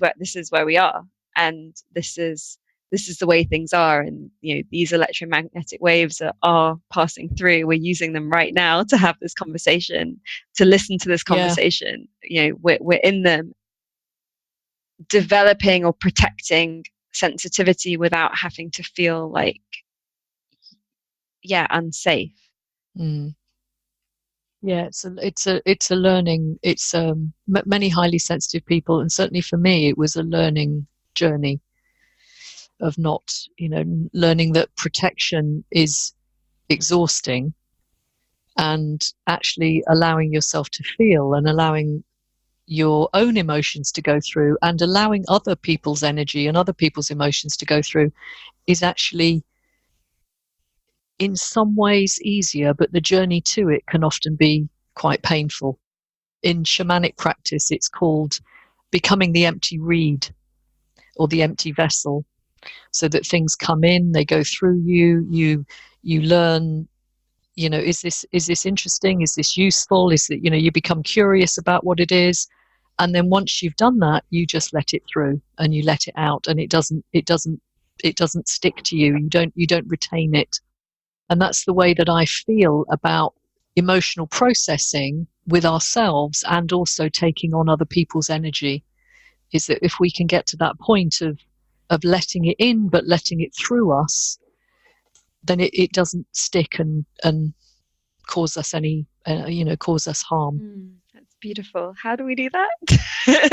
where we are, and this is the way things are. And these electromagnetic waves are passing through. We're using them right now to have this conversation, to listen to this conversation. We're in them, developing or protecting sensitivity without having to feel like unsafe. Yeah, it's a learning. It's many highly sensitive people, and certainly for me, it was a learning journey of not, learning that protection is exhausting, and actually allowing yourself to feel, and allowing your own emotions to go through, and allowing other people's energy and other people's emotions to go through is actually in some ways easier, but the journey to it can often be quite painful. In shamanic practice, it's called becoming the empty reed or the empty vessel, so that things come in, they go through you learn, is this interesting? Is this useful? Is it, you become curious about what it is. And then once you've done that, you just let it through and you let it out, and it doesn't stick to you. You don't retain it. And that's the way that I feel about emotional processing with ourselves, and also taking on other people's energy, is that if we can get to that point of letting it in, but letting it through us, then it doesn't stick and cause us any, cause us harm. That's beautiful. How do we do that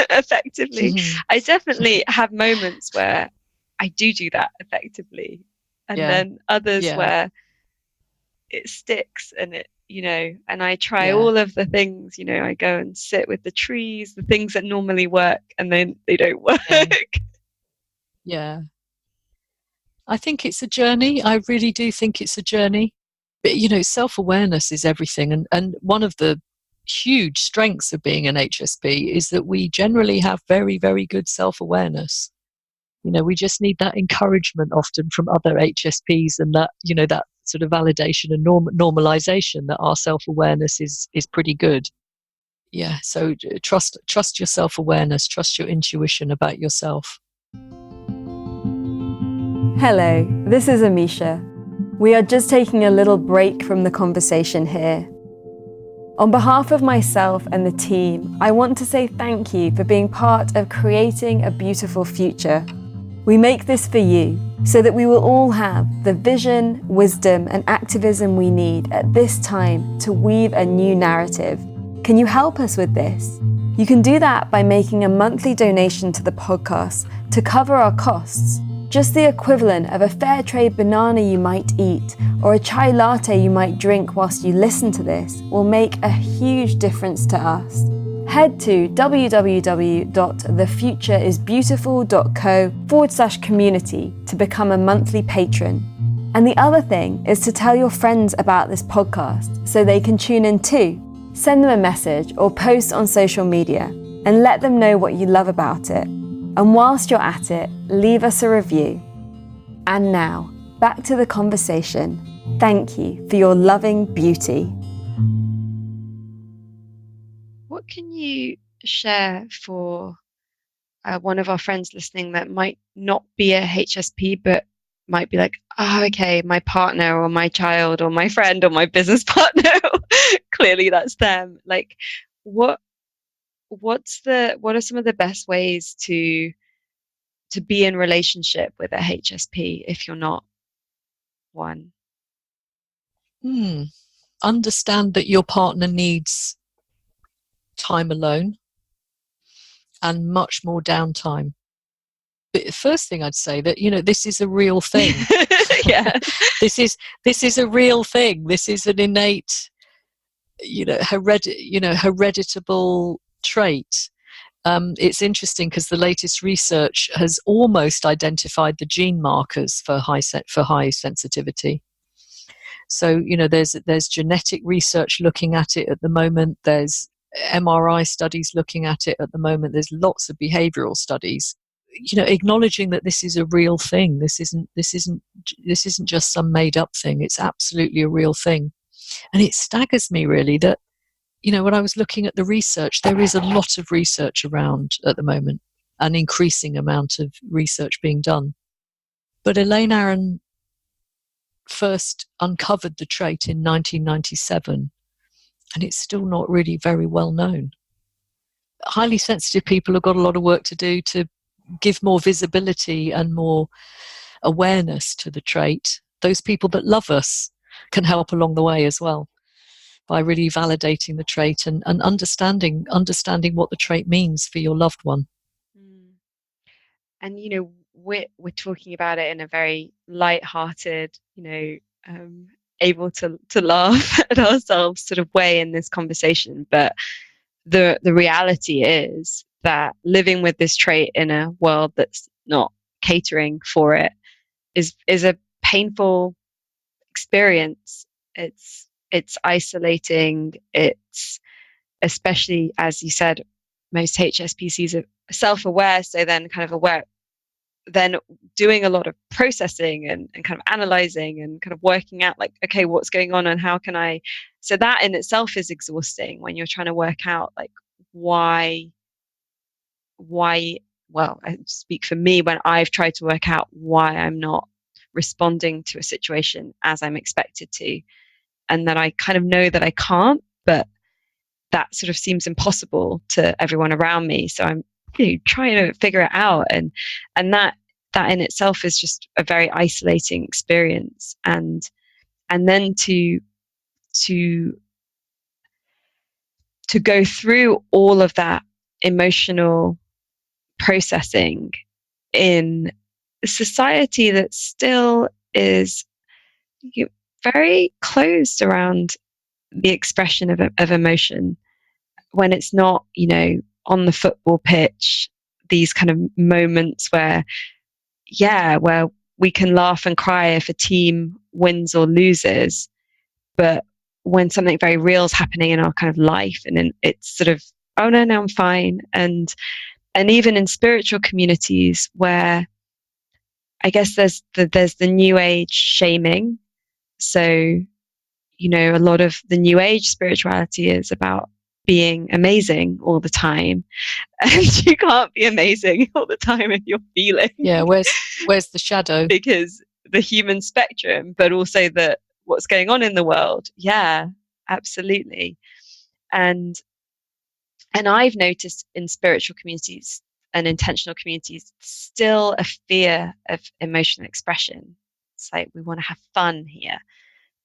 effectively? I definitely have moments where I do that effectively, and then others where it sticks, and it, and I try all of the things, I go and sit with the trees, the things that normally work, and then they don't work. Yeah. I think it's a journey. I really do think it's a journey. But, self-awareness is everything. And one of the huge strengths of being an HSP is that we generally have very, very good self-awareness. We just need that encouragement often from other HSPs, and that, that sort of validation and normalization that our self-awareness is pretty good. Yeah. So trust your self-awareness, trust your intuition about yourself. Hello, this is Amisha. We are just taking a little break from the conversation here. On behalf of myself and the team, I want to say thank you for being part of creating a beautiful future. We make this for you so that we will all have the vision, wisdom, and activism we need at this time to weave a new narrative. Can you help us with this? You can do that by making a monthly donation to the podcast to cover our costs. Just the equivalent of a fair trade banana you might eat or a chai latte you might drink whilst you listen to this will make a huge difference to us. Head to www.thefutureisbeautiful.co/community to become a monthly patron. And the other thing is to tell your friends about this podcast so they can tune in too. Send them a message or post on social media and let them know what you love about it. And whilst you're at it, leave us a review. And now, back to the conversation. Thank you for your loving beauty. What can you share for one of our friends listening that might not be a HSP, but might be like, oh, okay, my partner or my child or my friend or my business partner, clearly that's them. Like, what are some of the best ways to be in relationship with a HSP if you're not one? Understand that your partner needs time alone and much more downtime. But the first thing I'd say that, this is a real thing. Yeah. This is a real thing. This is an innate, hereditable trait. It's interesting because the latest research has almost identified the gene markers for high sensitivity. So, there's genetic research looking at it at the moment. There's MRI studies looking at it at the moment. There's lots of behavioral studies, acknowledging that this is a real thing. This isn't just some made up thing. It's absolutely a real thing. And it staggers me really that, when I was looking at the research, there is a lot of research around at the moment, an increasing amount of research being done. But Elaine Aron first uncovered the trait in 1997, and it's still not really very well known. Highly sensitive people have got a lot of work to do to give more visibility and more awareness to the trait. Those people that love us can help along the way as well, by really validating the trait and understanding what the trait means for your loved one. And we're talking about it in a very light-hearted, able to laugh at ourselves sort of way in this conversation. But the reality is that living with this trait in a world that's not catering for it is a painful experience. It's isolating. It's, especially as you said, most HSPCs are self-aware, so then kind of aware, then doing a lot of processing and kind of analyzing and kind of working out like, okay, what's going on and how can I, so that in itself is exhausting when you're trying to work out like why, well, I speak for me when I've tried to work out why I'm not responding to a situation as I'm expected to, and that I kind of know that I can't, but that sort of seems impossible to everyone around me. So I'm trying to figure it out, and that in itself is just a very isolating experience. And then to go through all of that emotional processing in a society that still is very closed around the expression of emotion when it's not, on the football pitch, these kind of moments where we can laugh and cry if a team wins or loses, but when something very real is happening in our kind of life, and then it's sort of, oh no, I'm fine. And even in spiritual communities where I guess there's the new age shaming. So, a lot of the new age spirituality is about being amazing all the time. And you can't be amazing all the time if you're feeling. Yeah, where's the shadow? Because the human spectrum, but also what's going on in the world. Yeah, absolutely. And I've noticed in spiritual communities and intentional communities still a fear of emotional expression. It's like we want to have fun here,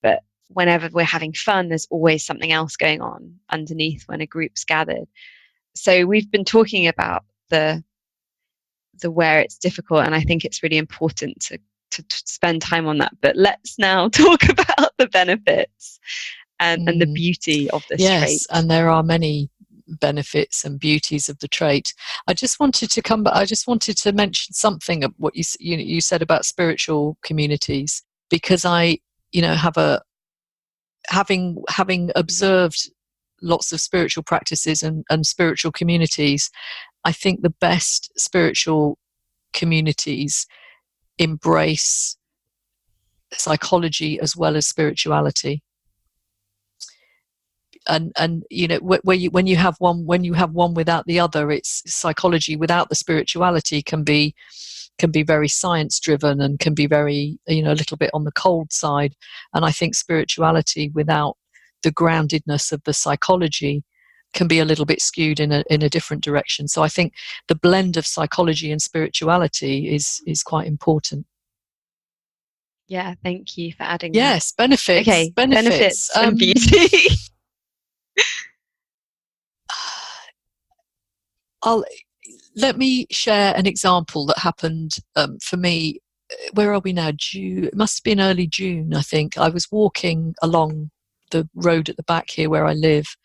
but whenever we're having fun, there's always something else going on underneath when a group's gathered. So we've been talking about the where it's difficult, and I think it's really important to spend time on that. But let's now talk about the benefits and the beauty of this trait. Yes, and there are many benefits and beauties of the trait. I just wanted to come back. I just wanted to mention something of what you said about spiritual communities, because I have having observed lots of spiritual practices and spiritual communities, I think the best spiritual communities embrace psychology as well as spirituality. And when you have one without the other, it's psychology without the spirituality can be very science driven and can be very a little bit on the cold side. And I think spirituality without the groundedness of the psychology can be a little bit skewed in a different direction. So I think the blend of psychology and spirituality is quite important. Yeah, thank you for adding yes that. benefits okay benefits and beauty. Let me share an example that happened for me. Where are we now? June. It must have been early June, I think. I was walking along the road at the back here where I live,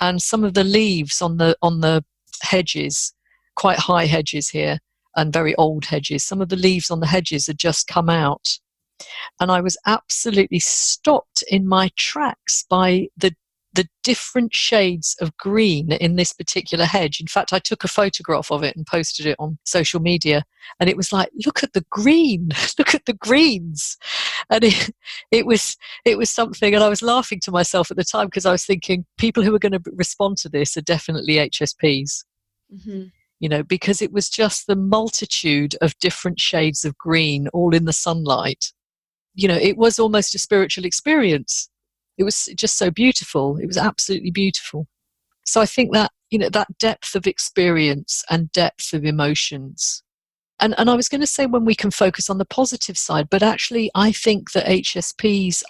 and some of the leaves on the hedges, quite high hedges here and very old hedges, some of the leaves on the hedges had just come out, and I was absolutely stopped in my tracks by the different shades of green in this particular hedge. In fact, I took a photograph of it and posted it on social media, and it was like, look at the green, look at the greens. And it was something, and I was laughing to myself at the time because I was thinking people who are going to respond to this are definitely HSPs. Mm-hmm. Because it was just the multitude of different shades of green all in the sunlight. It was almost a spiritual experience. It was just so beautiful. It was absolutely beautiful. So I think that, that depth of experience and depth of emotions. And I was going to say when we can focus on the positive side, but actually I think that HSPs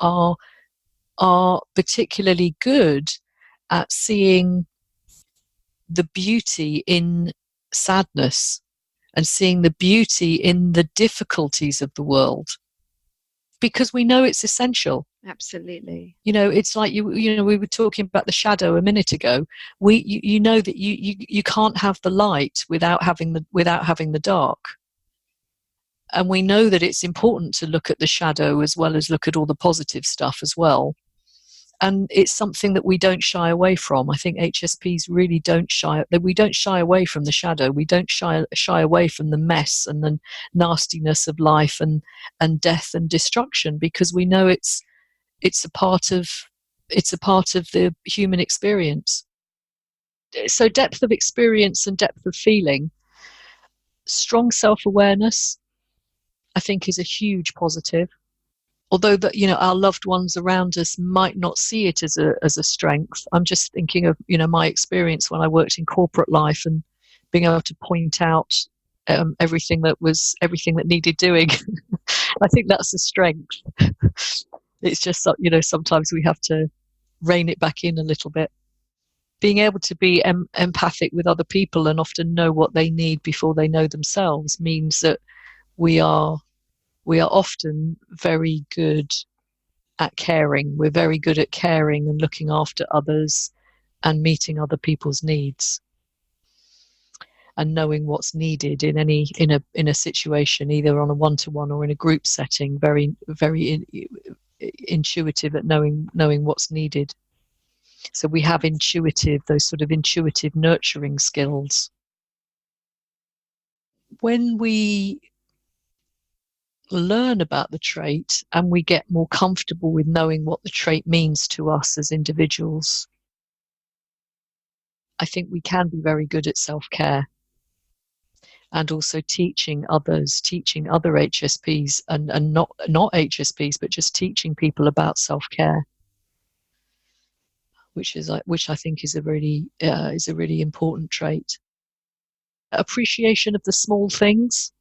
are particularly good at seeing the beauty in sadness and seeing the beauty in the difficulties of the world, because we know it's essential. Absolutely. It's like we were talking about the shadow a minute ago. You know that you can't have the light without having the dark. And we know that it's important to look at the shadow as well as look at all the positive stuff as well. And it's something that we don't shy away from. I think HSPs really we don't shy away from the shadow. We don't shy away from the mess and the nastiness of life and death and destruction, because we know it's a part of the human experience. So depth of experience and depth of feeling, strong self-awareness, I think, is a huge positive. Although our loved ones around us might not see it as a strength. I'm just thinking of my experience when I worked in corporate life and being able to point out everything that needed doing. I think that's a strength. It's just sometimes we have to rein it back in a little bit. Being able to be empathic with other people and often know what they need before they know themselves means that we are often very good at caring. We're very good at caring and looking after others and meeting other people's needs and knowing what's needed in a situation, either on a one-to-one or in a group setting. Very intuitive at knowing what's needed. So we have those sort of intuitive nurturing skills. When we learn about the trait and we get more comfortable with knowing what the trait means to us as individuals, I think we can be very good at self-care, and also teaching other HSPs and not HSPs, but just teaching people about self-care, which I think is a really important trait. Appreciation of the small things.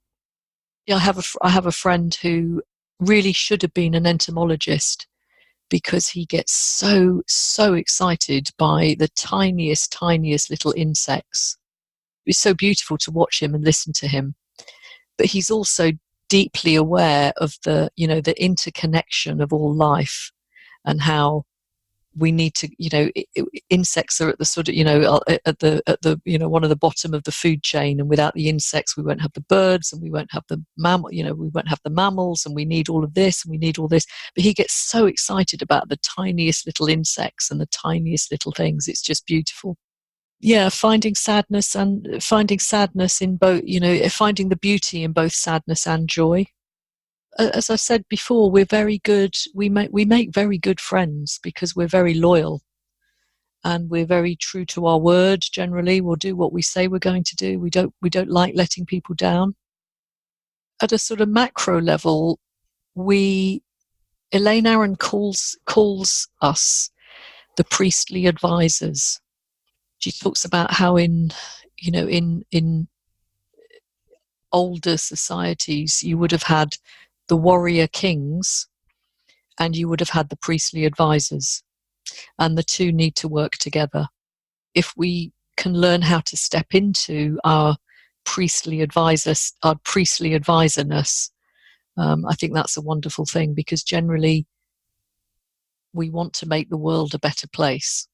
Yeah, I have a friend who really should have been an entomologist, because he gets so excited by the tiniest little insects. It's so beautiful to watch him and listen to him. But he's also deeply aware of the interconnection of all life, and how we need to, insects are at the sort of, at the one of the bottom of the food chain, and without the insects we won't have the birds, and we won't have the we won't have the mammals, and we need all of this, and we need all this. But he gets so excited about the tiniest little insects and the tiniest little things. It's just beautiful. Yeah, finding sadness in both, finding the beauty in both sadness and joy. As I said before, we're very good. We make very good friends because we're very loyal, and we're very true to our word. Generally, we'll do what we say we're going to do. We don't like letting people down. At a sort of macro level, Elaine Aron calls us the priestly advisors. She talks about how in older societies you would have had the warrior kings and you would have had the priestly advisors, and the two need to work together. If we can learn how to step into our priestly advisorness, I think that's a wonderful thing, because generally we want to make the world a better place.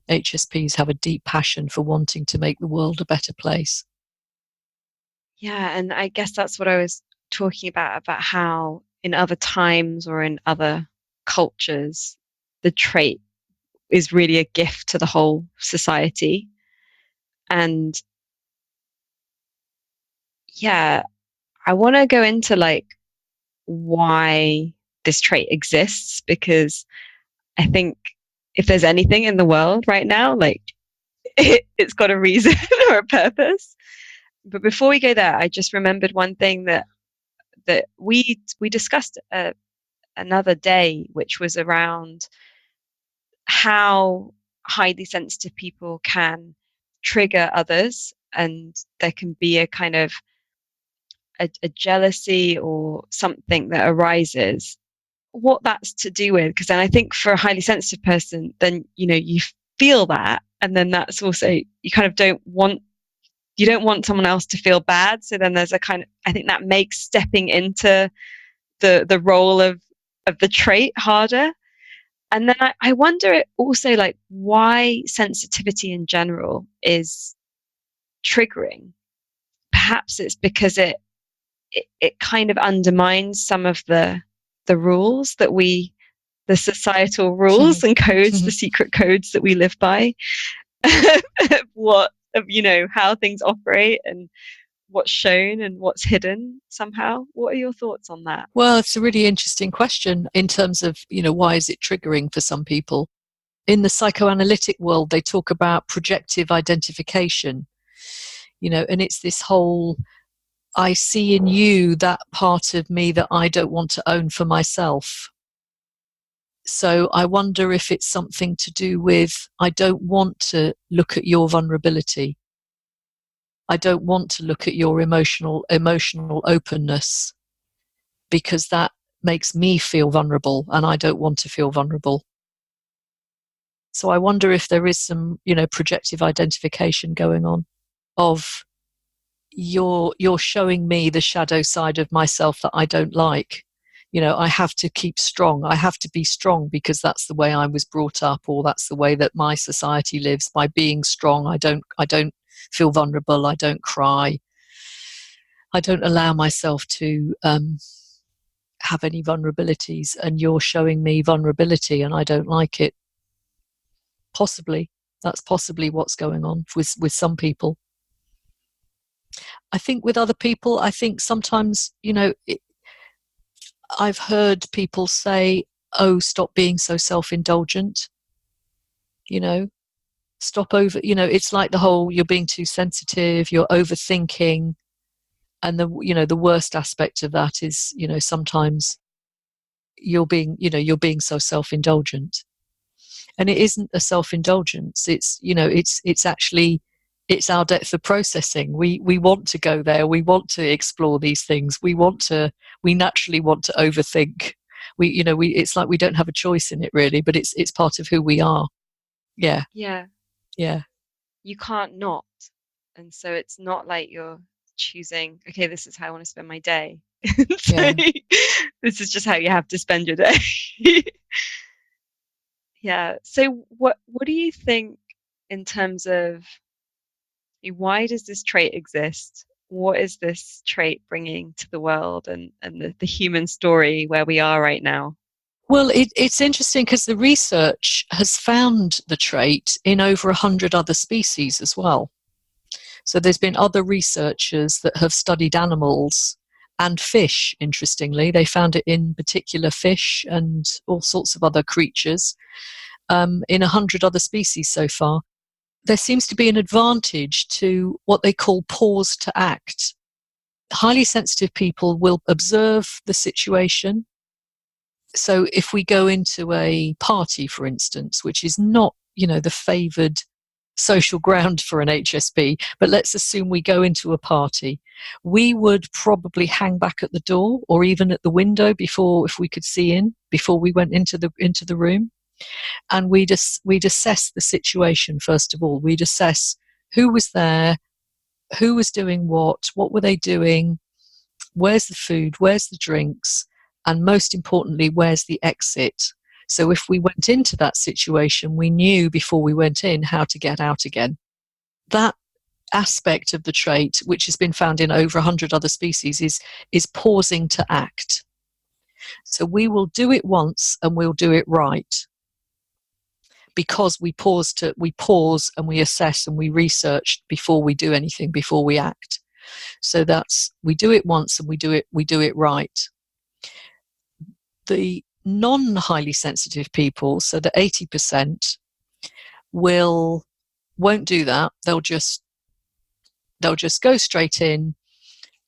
HSPs have a deep passion for wanting to make the world a better place. Yeah, and I guess that's what I was talking about how in other times or in other cultures, the trait is really a gift to the whole society. And yeah, I want to go into why this trait exists, because I think if there's anything in the world right now, it's got a reason or a purpose. But before we go there, I just remembered one thing that we discussed another day, which was around how highly sensitive people can trigger others, and there can be a kind of a jealousy or something that arises. What that's to do with, because then I think for a highly sensitive person, then you feel that, and then that's also, you kind of don't want someone else to feel bad. So then there's a kind of, I think that makes stepping into the role of the trait harder. And then I wonder also why sensitivity in general is triggering. Perhaps it's because it kind of undermines some of the rules that the societal rules and codes, the secret codes that we live by, how things operate and what's shown and what's hidden somehow. What are your thoughts on that? Well, it's a really interesting question in terms of, why is it triggering for some people? In the psychoanalytic world, they talk about projective identification, and it's this whole, I see in you that part of me that I don't want to own for myself. So I wonder if it's something to do with, I don't want to look at your vulnerability. I don't want to look at your emotional openness, because that makes me feel vulnerable, and I don't want to feel vulnerable. So I wonder if there is some, projective identification going on of you're showing me the shadow side of myself that I don't like. I have to keep strong. I have to be strong because that's the way I was brought up, or that's the way that my society lives. By being strong, I don't feel vulnerable. I don't cry. I don't allow myself to have any vulnerabilities, and you're showing me vulnerability and I don't like it. Possibly. That's possibly what's going on with some people. I think with other people, I think sometimes, I've heard people say, oh, stop being so self-indulgent. Stop over, it's like the whole, you're being too sensitive, you're overthinking. And the worst aspect of that is, sometimes you're being so self-indulgent. And it isn't a self-indulgence. It's actually, it's our depth of processing. We want to go there. We want to explore these things. We naturally want to overthink. It's like we don't have a choice in it really, but it's part of who we are. Yeah. Yeah. Yeah. You can't not. And so it's not like you're choosing, okay, this is how I want to spend my day. So Yeah. this is just how you have to spend your day. Yeah. So what do you think in terms of why does this trait exist? What is this trait bringing to the world and the human story where we are right now? Well, it's interesting because the research has found the trait in over 100 other species as well. So there's been other researchers that have studied animals and fish, interestingly. They found it in particular fish and all sorts of other creatures in 100 other species so far. There seems to be an advantage to what they call pause to act. Highly sensitive people will observe the situation. So if we go into a party, for instance, which is not, the favoured social ground for an HSP, but let's assume we go into a party, we would probably hang back at the door or even at the window if we could see in, before we went into the room. And we'd assess the situation first of all. We'd assess who was there, who was doing what were they doing, where's the food, where's the drinks, and most importantly, where's the exit? So if we went into that situation, we knew before we went in how to get out again. That aspect of the trait, which has been found in over 100 other species, is pausing to act. So we will do it once and we'll do it right, because we pause and we assess and we research before we do anything, before we act. So that's, we do it once and we do it right. The non-highly sensitive people, so the 80%, won't do that. They'll just go straight in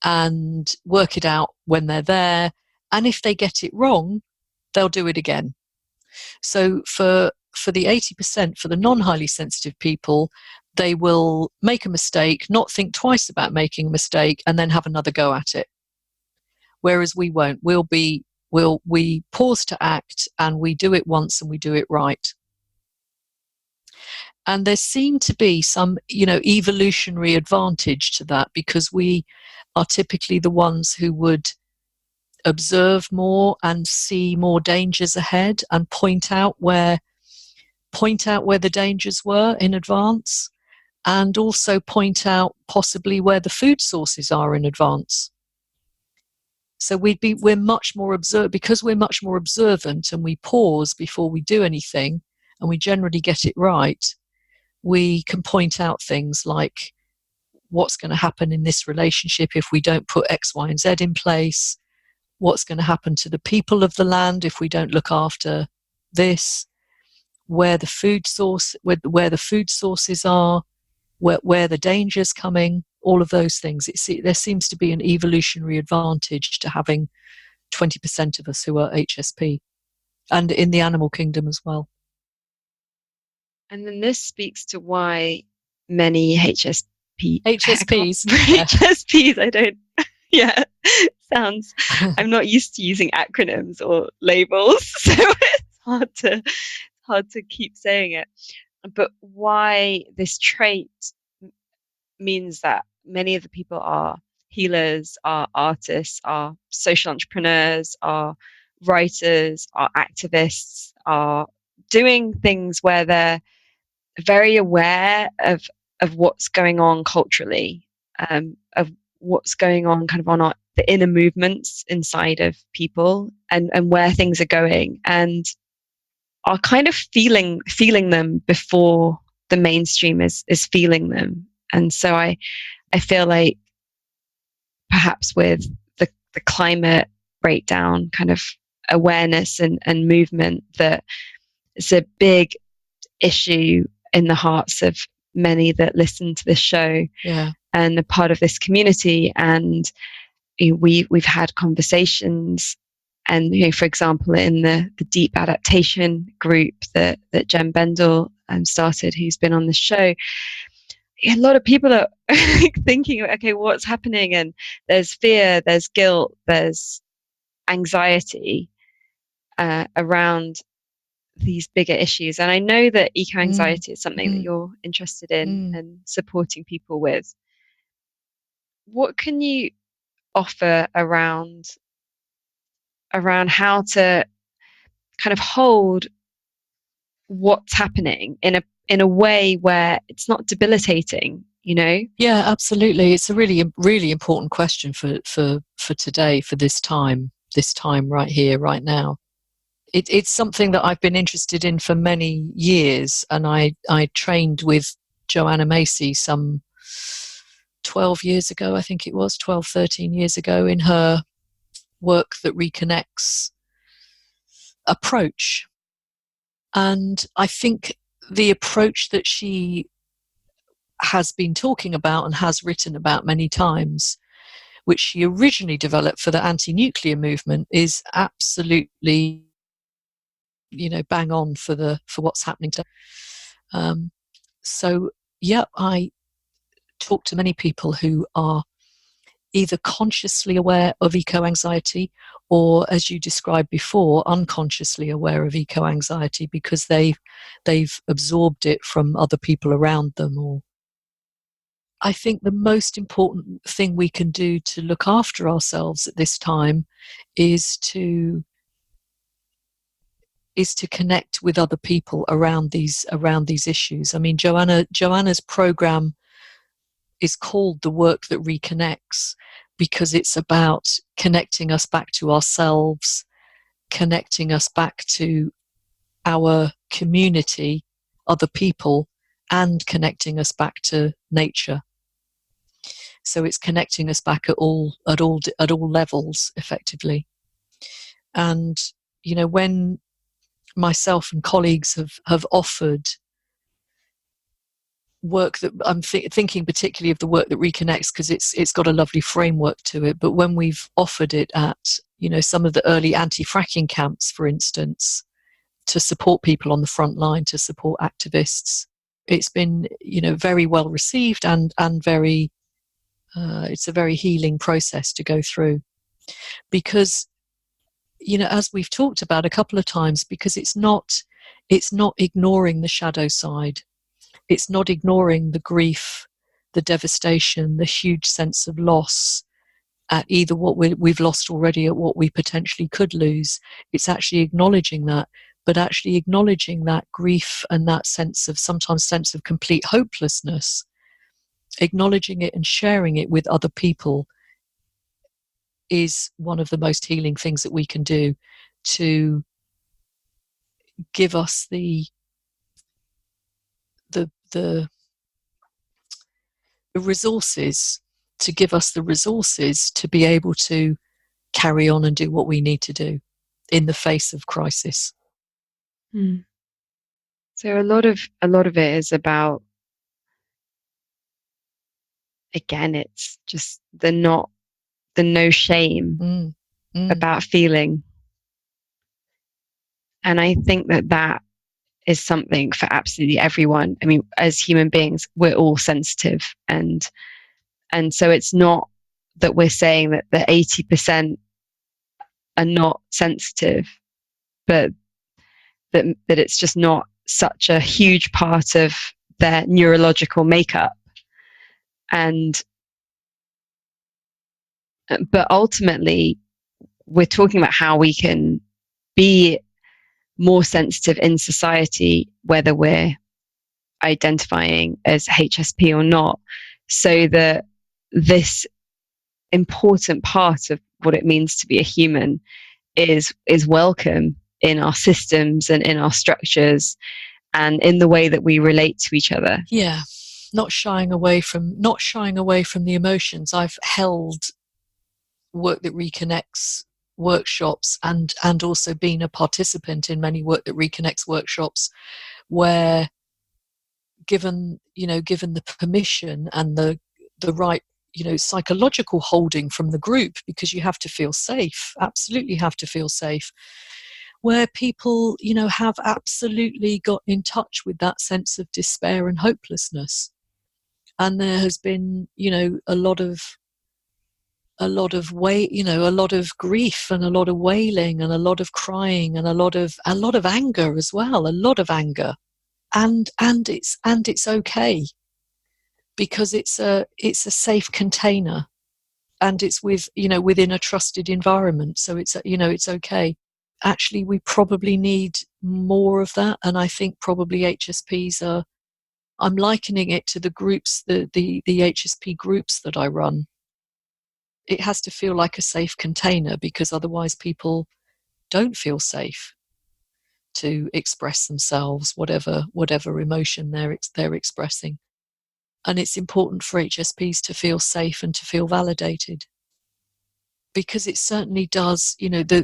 and work it out when they're there. And if they get it wrong, they'll do it again. So for the 80%, for the non-highly sensitive people, they will make a mistake, not think twice about making a mistake, and then have another go at it. Whereas we won't. We pause to act and we do it once and we do it right. And there seemed to be some, evolutionary advantage to that, because we are typically the ones who would observe more and see more dangers ahead and point out where the dangers were in advance, and also point out possibly where the food sources are in advance. So we're much more because we're much more observant and we pause before we do anything, and we generally get it right. We can point out things like what's going to happen in this relationship if we don't put X, Y, and Z in place. What's going to happen to the people of the land if we don't look after this? Where the food sources are, where the danger's coming. All of those things. There seems to be an evolutionary advantage to having 20% of us who are HSP, and in the animal kingdom as well. And then this speaks to why many HSPs, I don't, yeah, sounds, I'm not used to using acronyms or labels, so it's hard to keep saying it. But why this trait means that many of the people are healers, are artists, are social entrepreneurs, are writers, our activists are doing things where they're very aware of what's going on culturally, of what's going on kind of on the inner movements inside of people, and where things are going, and are kind of feeling them before the mainstream is feeling them. And so I feel like perhaps with the climate breakdown kind of awareness and movement, that it's a big issue in the hearts of many that listen to this show, and are part of this community. And we've had conversations, and for example, in the deep adaptation group that Jen Bendel started, who's been on the show, a lot of people are thinking, okay, what's happening? And there's fear, there's guilt, there's anxiety around these bigger issues. And I know that eco-anxiety is something that you're interested in and supporting people with. What can you offer around how to kind of hold what's happening in a way where it's not debilitating, Yeah, absolutely. It's a really, really important question for today, for this time right here, right now. It's something that I've been interested in for many years, and I trained with Joanna Macy some 12 years ago, I think it was 12, 13 years ago, in her Work That Reconnects approach. And I think the approach that she has been talking about and has written about many times, which she originally developed for the anti-nuclear movement, is absolutely, bang on for what's happening to. So yeah, I talk to many people who are either consciously aware of eco-anxiety, or, as you described before, unconsciously aware of eco-anxiety because they've absorbed it from other people around them. Or I think the most important thing we can do to look after ourselves at this time is to connect with other people around these issues. I mean, Joanna's program is called The Work That Reconnects because it's about connecting us back to ourselves, connecting us back to our community, other people, and connecting us back to nature. So it's connecting us back at all levels, effectively. And when myself and colleagues have offered work that I'm thinking particularly of the Work That Reconnects, because it's got a lovely framework to it, but when we've offered it at some of the early anti-fracking camps, for instance, to support people on the front line, to support activists, it's been very well received, and very it's a very healing process to go through, because as we've talked about a couple of times, because it's not ignoring the shadow side. It's not ignoring the grief, the devastation, the huge sense of loss at either what we've lost already, at what we potentially could lose. It's actually acknowledging that, but actually acknowledging that grief and that sense of complete hopelessness, acknowledging it and sharing it with other people is one of the most healing things that we can do to give us the resources, to be able to carry on and do what we need to do in the face of crisis. So a lot of it is about, again, it's just the no shame about feeling. And I think that is something for absolutely everyone. I mean, as human beings, we're all sensitive, and so it's not that we're saying that the 80% are not sensitive, but that it's just not such a huge part of their neurological makeup. But ultimately, we're talking about how we can be more sensitive in society, whether we're identifying as HSP or not, so that this important part of what it means to be a human is welcome in our systems and in our structures and in the way that we relate to each other. Yeah, not shying away from the emotions. I've held Work That Reconnects workshops and also been a participant in many Work That Reconnects workshops where, given the permission and the right psychological holding from the group, because you have to feel safe, absolutely have to feel safe, where people have absolutely got in touch with that sense of despair and hopelessness, and there has been a lot of a lot of grief and a lot of wailing and a lot of crying and a lot of anger as well, a lot of anger, and it's okay, because it's a safe container, and it's within a trusted environment, so it's okay. Actually, we probably need more of that, and I think probably HSPs are. I'm likening it to the groups, the HSP groups that I run. It has to feel like a safe container, because otherwise people don't feel safe to express themselves, whatever emotion they're expressing. And it's important for HSPs to feel safe and to feel validated, because it certainly does.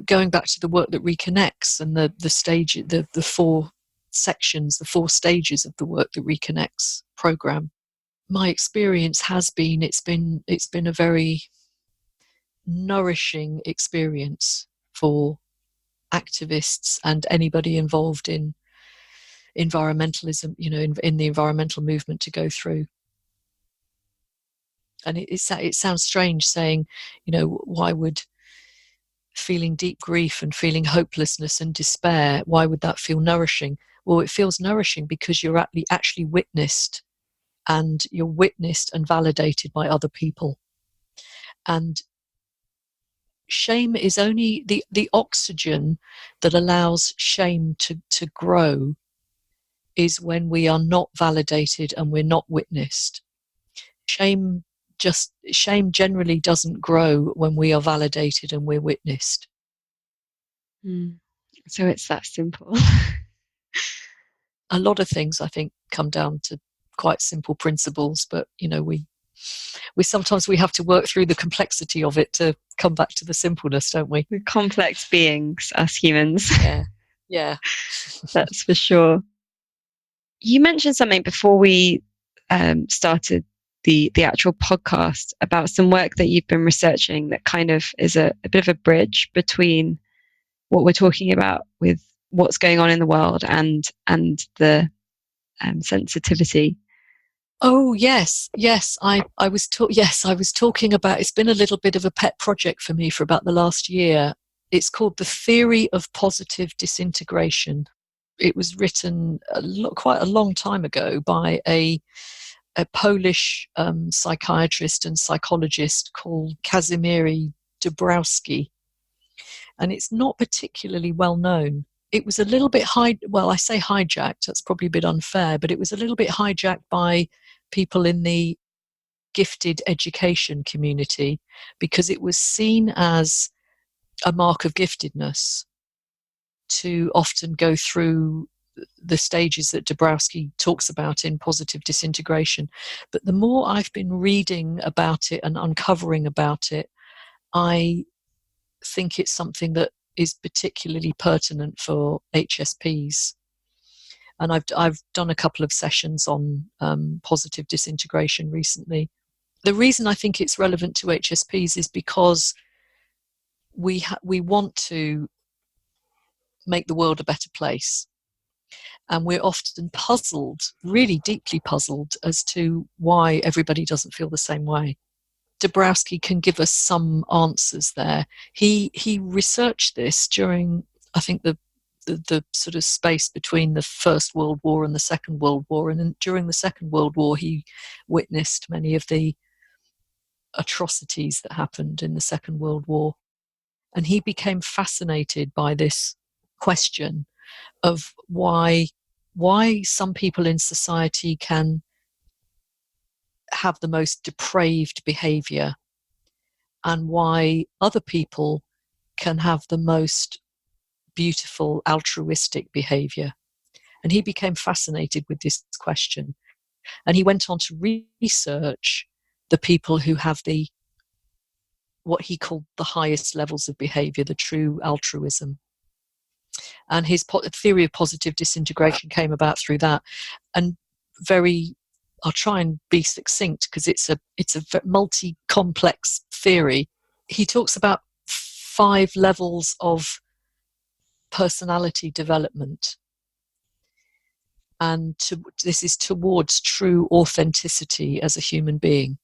Going back to the Work That Reconnects and the stage, the four sections, the four stages of the Work That Reconnects program. My experience has been it's been a very nourishing experience for activists and anybody involved in environmentalism, in the environmental movement, to go through. And it sounds strange saying, why would feeling deep grief and feeling hopelessness and despair, why would that feel nourishing? Well, it feels nourishing because you're actually witnessed, and you're witnessed and validated by other people. And shame is only the oxygen that allows shame to grow, is when we are not validated and we're not witnessed. Shame generally doesn't grow when we are validated and we're witnessed. So it's that simple. A lot of things, I think, come down to quite simple principles, but we sometimes we have to work through the complexity of it to come back to the simpleness, don't we? We're complex beings, us humans. Yeah. That's for sure. You mentioned something before we started the actual podcast about some work that you've been researching that kind of is a bit of a bridge between what we're talking about with what's going on in the world and the sensitivity. Oh yes. I was talking about. It's been a little bit of a pet project for me for about the last year. It's called The Theory of Positive Disintegration. It was written quite a long time ago by a Polish psychiatrist and psychologist called Kazimierz Dabrowski, and it's not particularly well known. It was a little bit I say hijacked, that's probably a bit unfair, but it was a little bit hijacked by people in the gifted education community, because it was seen as a mark of giftedness to often go through the stages that Dabrowski talks about in positive disintegration. But the more I've been reading about it and uncovering about it, I think it's something that is particularly pertinent for HSPs. And I've done a couple of sessions on positive disintegration recently. The reason I think it's relevant to HSPs is because we want to make the world a better place. And we're often puzzled, really deeply puzzled, as to why everybody doesn't feel the same way. Dabrowski can give us some answers there. He researched this during, I think, the sort of space between the First World War and the Second World War. And then during the Second World War, he witnessed many of the atrocities that happened in the Second World War. And he became fascinated by this question of why some people in society can have the most depraved behavior and why other people can have the most beautiful altruistic behavior. And he became fascinated with this question. And he went on to research the people who have what he called the highest levels of behavior, the true altruism. And his theory of positive disintegration came about through that. And I'll try and be succinct because it's a multi-complex theory. He talks about 5 levels of personality development. And this is towards true authenticity as a human being.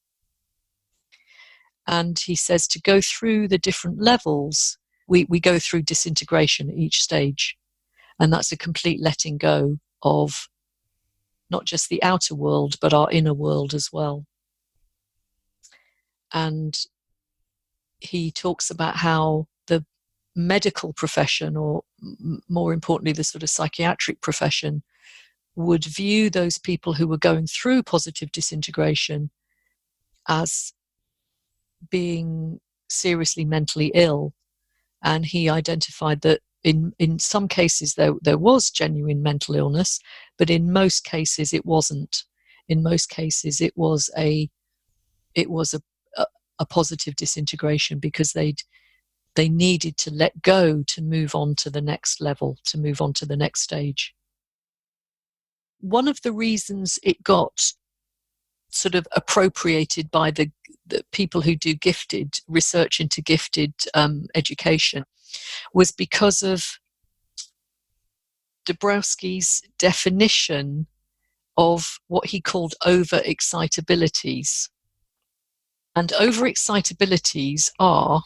And he says to go through the different levels, we go through disintegration at each stage. And that's a complete letting go of not just the outer world, but our inner world as well. And he talks about how the medical profession, or more importantly, the sort of psychiatric profession, would view those people who were going through positive disintegration as being seriously mentally ill. And he identified that in some cases there was genuine mental illness, but in most cases it wasn't. In most cases it was a positive disintegration because they needed to let go to move on to the next level, to move on to the next stage. One of the reasons it got sort of appropriated by the people who do gifted research into gifted education was because of Dabrowski's definition of what he called overexcitabilities. And overexcitabilities how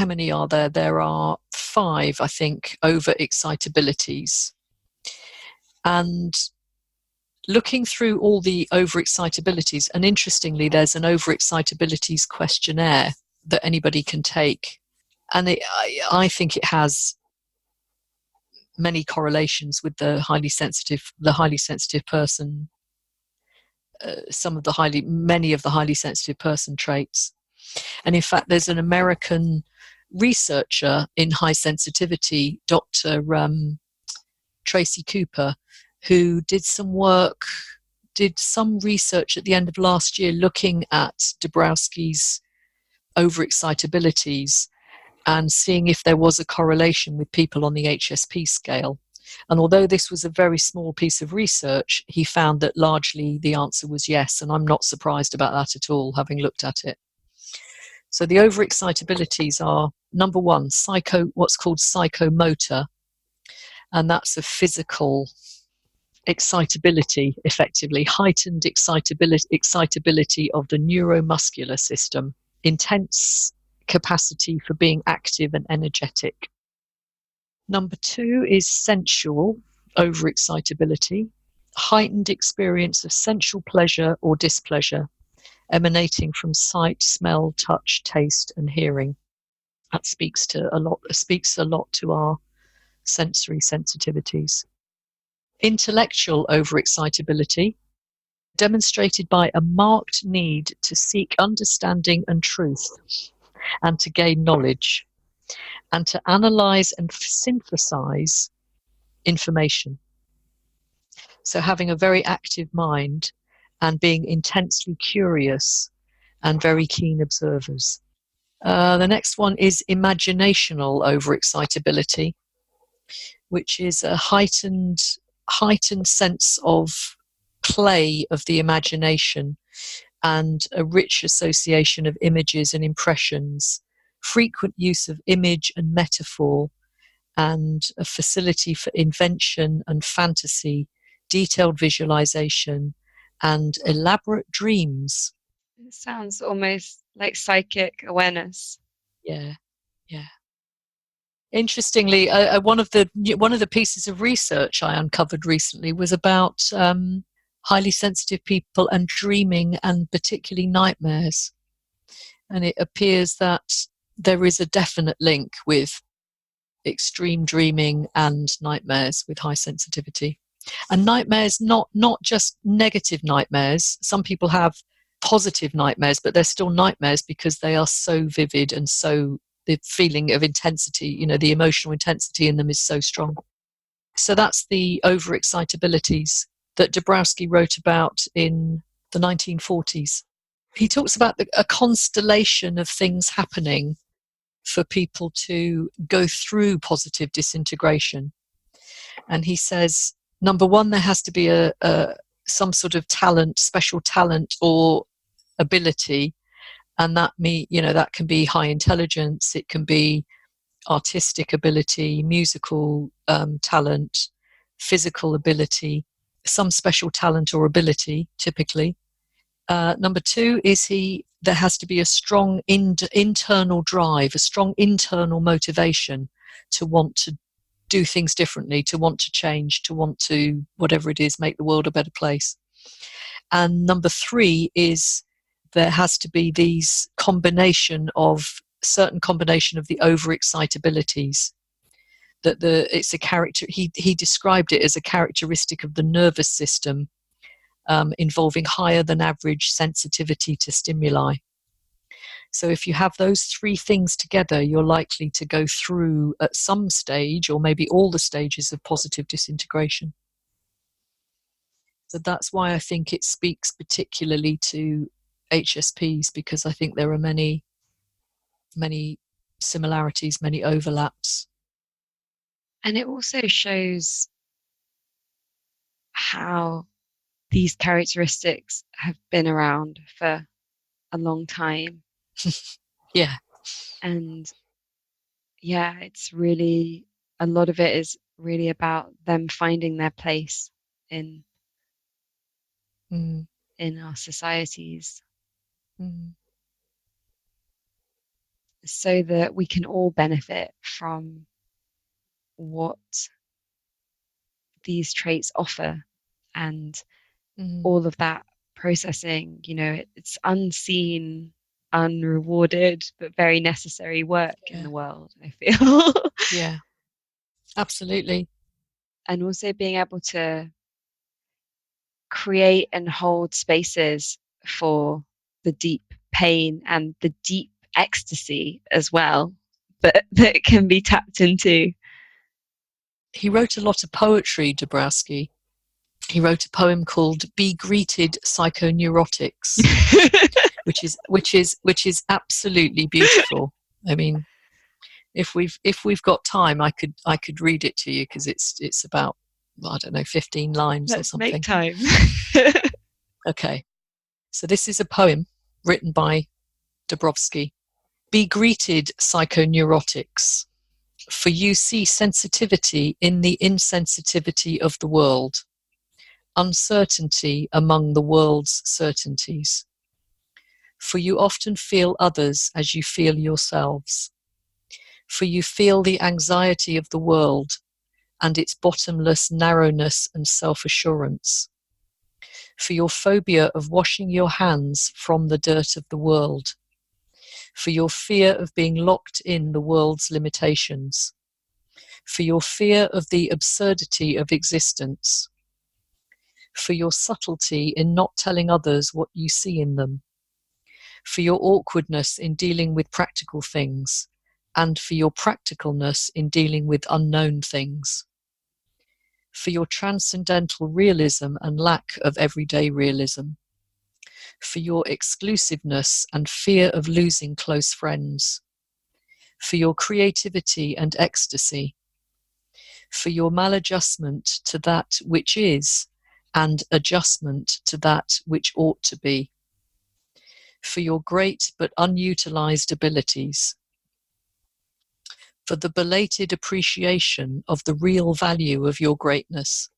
many are there? There are 5, I think, overexcitabilities. And looking through all the overexcitabilities, and interestingly, there's an overexcitabilities questionnaire that anybody can take. And I think it has many correlations with the highly sensitive person, many of the highly sensitive person traits. And in fact, there's an American researcher in high sensitivity, Dr. Tracy Cooper, who did some research at the end of last year looking at Dabrowski's overexcitabilities and seeing if there was a correlation with people on the HSP scale. And although this was a very small piece of research, he found that largely the answer was yes, and I'm not surprised about that at all, having looked at it. So the overexcitabilities are, number 1, what's called psychomotor, and that's a physical excitability, effectively, heightened excitability of the neuromuscular system, intense capacity for being active and energetic. Number 2 is sensual overexcitability, heightened experience of sensual pleasure or displeasure emanating from sight, smell, touch, taste, and hearing. That speaks a lot to our sensory sensitivities. Intellectual overexcitability, demonstrated by a marked need to seek understanding and truth, and to gain knowledge, and to analyze and synthesize information. So having a very active mind and being intensely curious and very keen observers. The next one is imaginational overexcitability, which is a heightened sense of play of the imagination and a rich association of images and impressions, frequent use of image and metaphor, and a facility for invention and fantasy, detailed visualization, and elaborate dreams. It sounds almost like psychic awareness. Yeah. Interestingly, one of the pieces of research I uncovered recently was about highly sensitive people and dreaming, and particularly nightmares. And it appears that there is a definite link with extreme dreaming and nightmares with high sensitivity. And nightmares, not just negative nightmares. Some people have positive nightmares, but they're still nightmares because they are so vivid, and so the feeling of intensity, you know, the emotional intensity in them is so strong. So that's the overexcitabilities that Dabrowski wrote about in the 1940s. He talks about a constellation of things happening for people to go through positive disintegration. And he says, number one, there has to be some sort of talent, special talent or ability. And that that can be high intelligence, it can be artistic ability, musical talent, physical ability, some special talent or ability, typically. Number two is there has to be a strong internal drive, a strong internal motivation to want to do things differently, to want to change, to want to, whatever it is, make the world a better place. And number three is there has to be certain combination of the overexcitabilities. It's a character. He described it as a characteristic of the nervous system, involving higher than average sensitivity to stimuli. So if you have those three things together, you're likely to go through at some stage, or maybe all the stages, of positive disintegration. So that's why I think it speaks particularly to HSPs, because I think there are many similarities, many overlaps. And it also shows how these characteristics have been around for a long time. Yeah. And yeah, it's really, a lot of it is really about them finding their place in our societies, so that we can all benefit from what these traits offer. And all of that processing, it's unseen, unrewarded, but very necessary work in the world, I feel. Yeah, absolutely. And also being able to create and hold spaces for the deep pain and the deep ecstasy as well, that can be tapped into. He wrote a lot of poetry, Dabrowski. He wrote a poem called "Be Greeted, Psychoneurotics," which is absolutely beautiful. I mean, if we've got time, I could read it to you, because it's about, I don't know, 15 lines or something. Let's make time. Okay, so this is a poem written by Dabrowski. Be greeted, psychoneurotics, for you see sensitivity in the insensitivity of the world, uncertainty among the world's certainties. For you often feel others as you feel yourselves. For you feel the anxiety of the world and its bottomless narrowness and self-assurance. For your phobia of washing your hands from the dirt of the world. For your fear of being locked in the world's limitations. For your fear of the absurdity of existence. For your subtlety in not telling others what you see in them. For your awkwardness in dealing with practical things, and for your practicalness in dealing with unknown things. For your transcendental realism and lack of everyday realism. For your exclusiveness and fear of losing close friends. For your creativity and ecstasy. For your maladjustment to that which is, and adjustment to that which ought to be. For your great but unutilized abilities. For the belated appreciation of the real value of your greatness,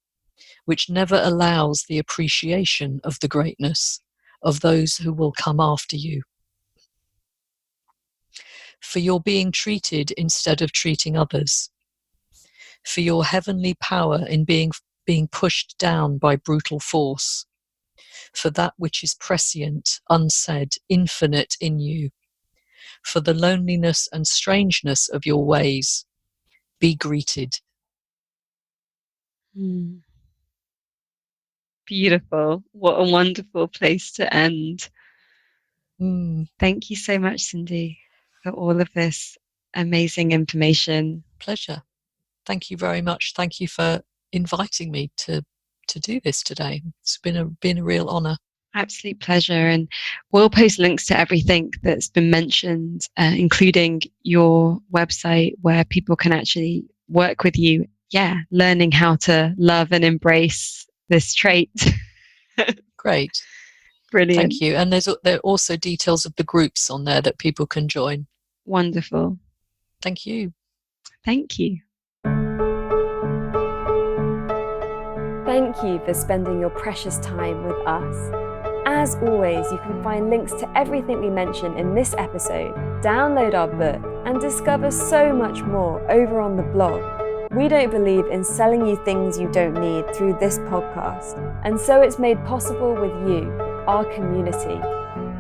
which never allows the appreciation of the greatness of those who will come after you. For your being treated instead of treating others. For your heavenly power in being pushed down by brutal force. For that which is prescient, unsaid, infinite in you. For the loneliness and strangeness of your ways. be greeted. Beautiful. What a wonderful place to end. Thank you so much, Cindy, for all of this amazing information. Pleasure. Thank you very much. Thank you for inviting me to do this today. It's been a real honour. Absolute pleasure. And we'll post links to everything that's been mentioned, including your website where people can actually work with you. Yeah, learning how to love and embrace this trait. Great. Brilliant. Thank you. And there are also details of the groups on there that people can join. Wonderful. Thank you. Thank you. Thank you for spending your precious time with us. As always, you can find links to everything we mentioned in this episode, download our book, and discover so much more over on the blog. We don't believe in selling you things you don't need through this podcast, and so it's made possible with you, our community.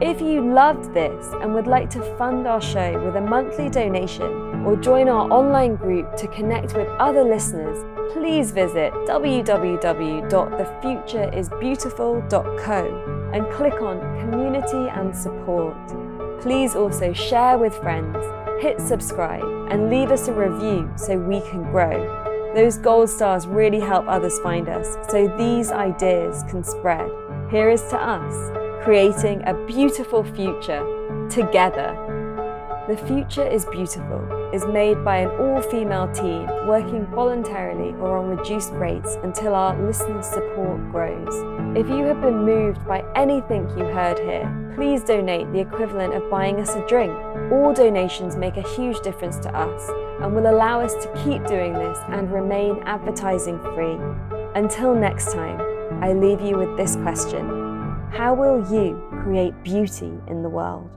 If you loved this and would like to fund our show with a monthly donation or join our online group to connect with other listeners, please visit www.thefutureisbeautiful.co and click on Community and Support. Please also share with friends, hit subscribe, and leave us a review so we can grow. Those gold stars really help others find us, so these ideas can spread. Here is to us, creating a beautiful future together. The Future is Beautiful is made by an all-female team working voluntarily or on reduced rates until our listener support grows. If you have been moved by anything you heard here, please donate the equivalent of buying us a drink. All donations make a huge difference to us and will allow us to keep doing this and remain advertising free. Until next time, I leave you with this question. How will you create beauty in the world?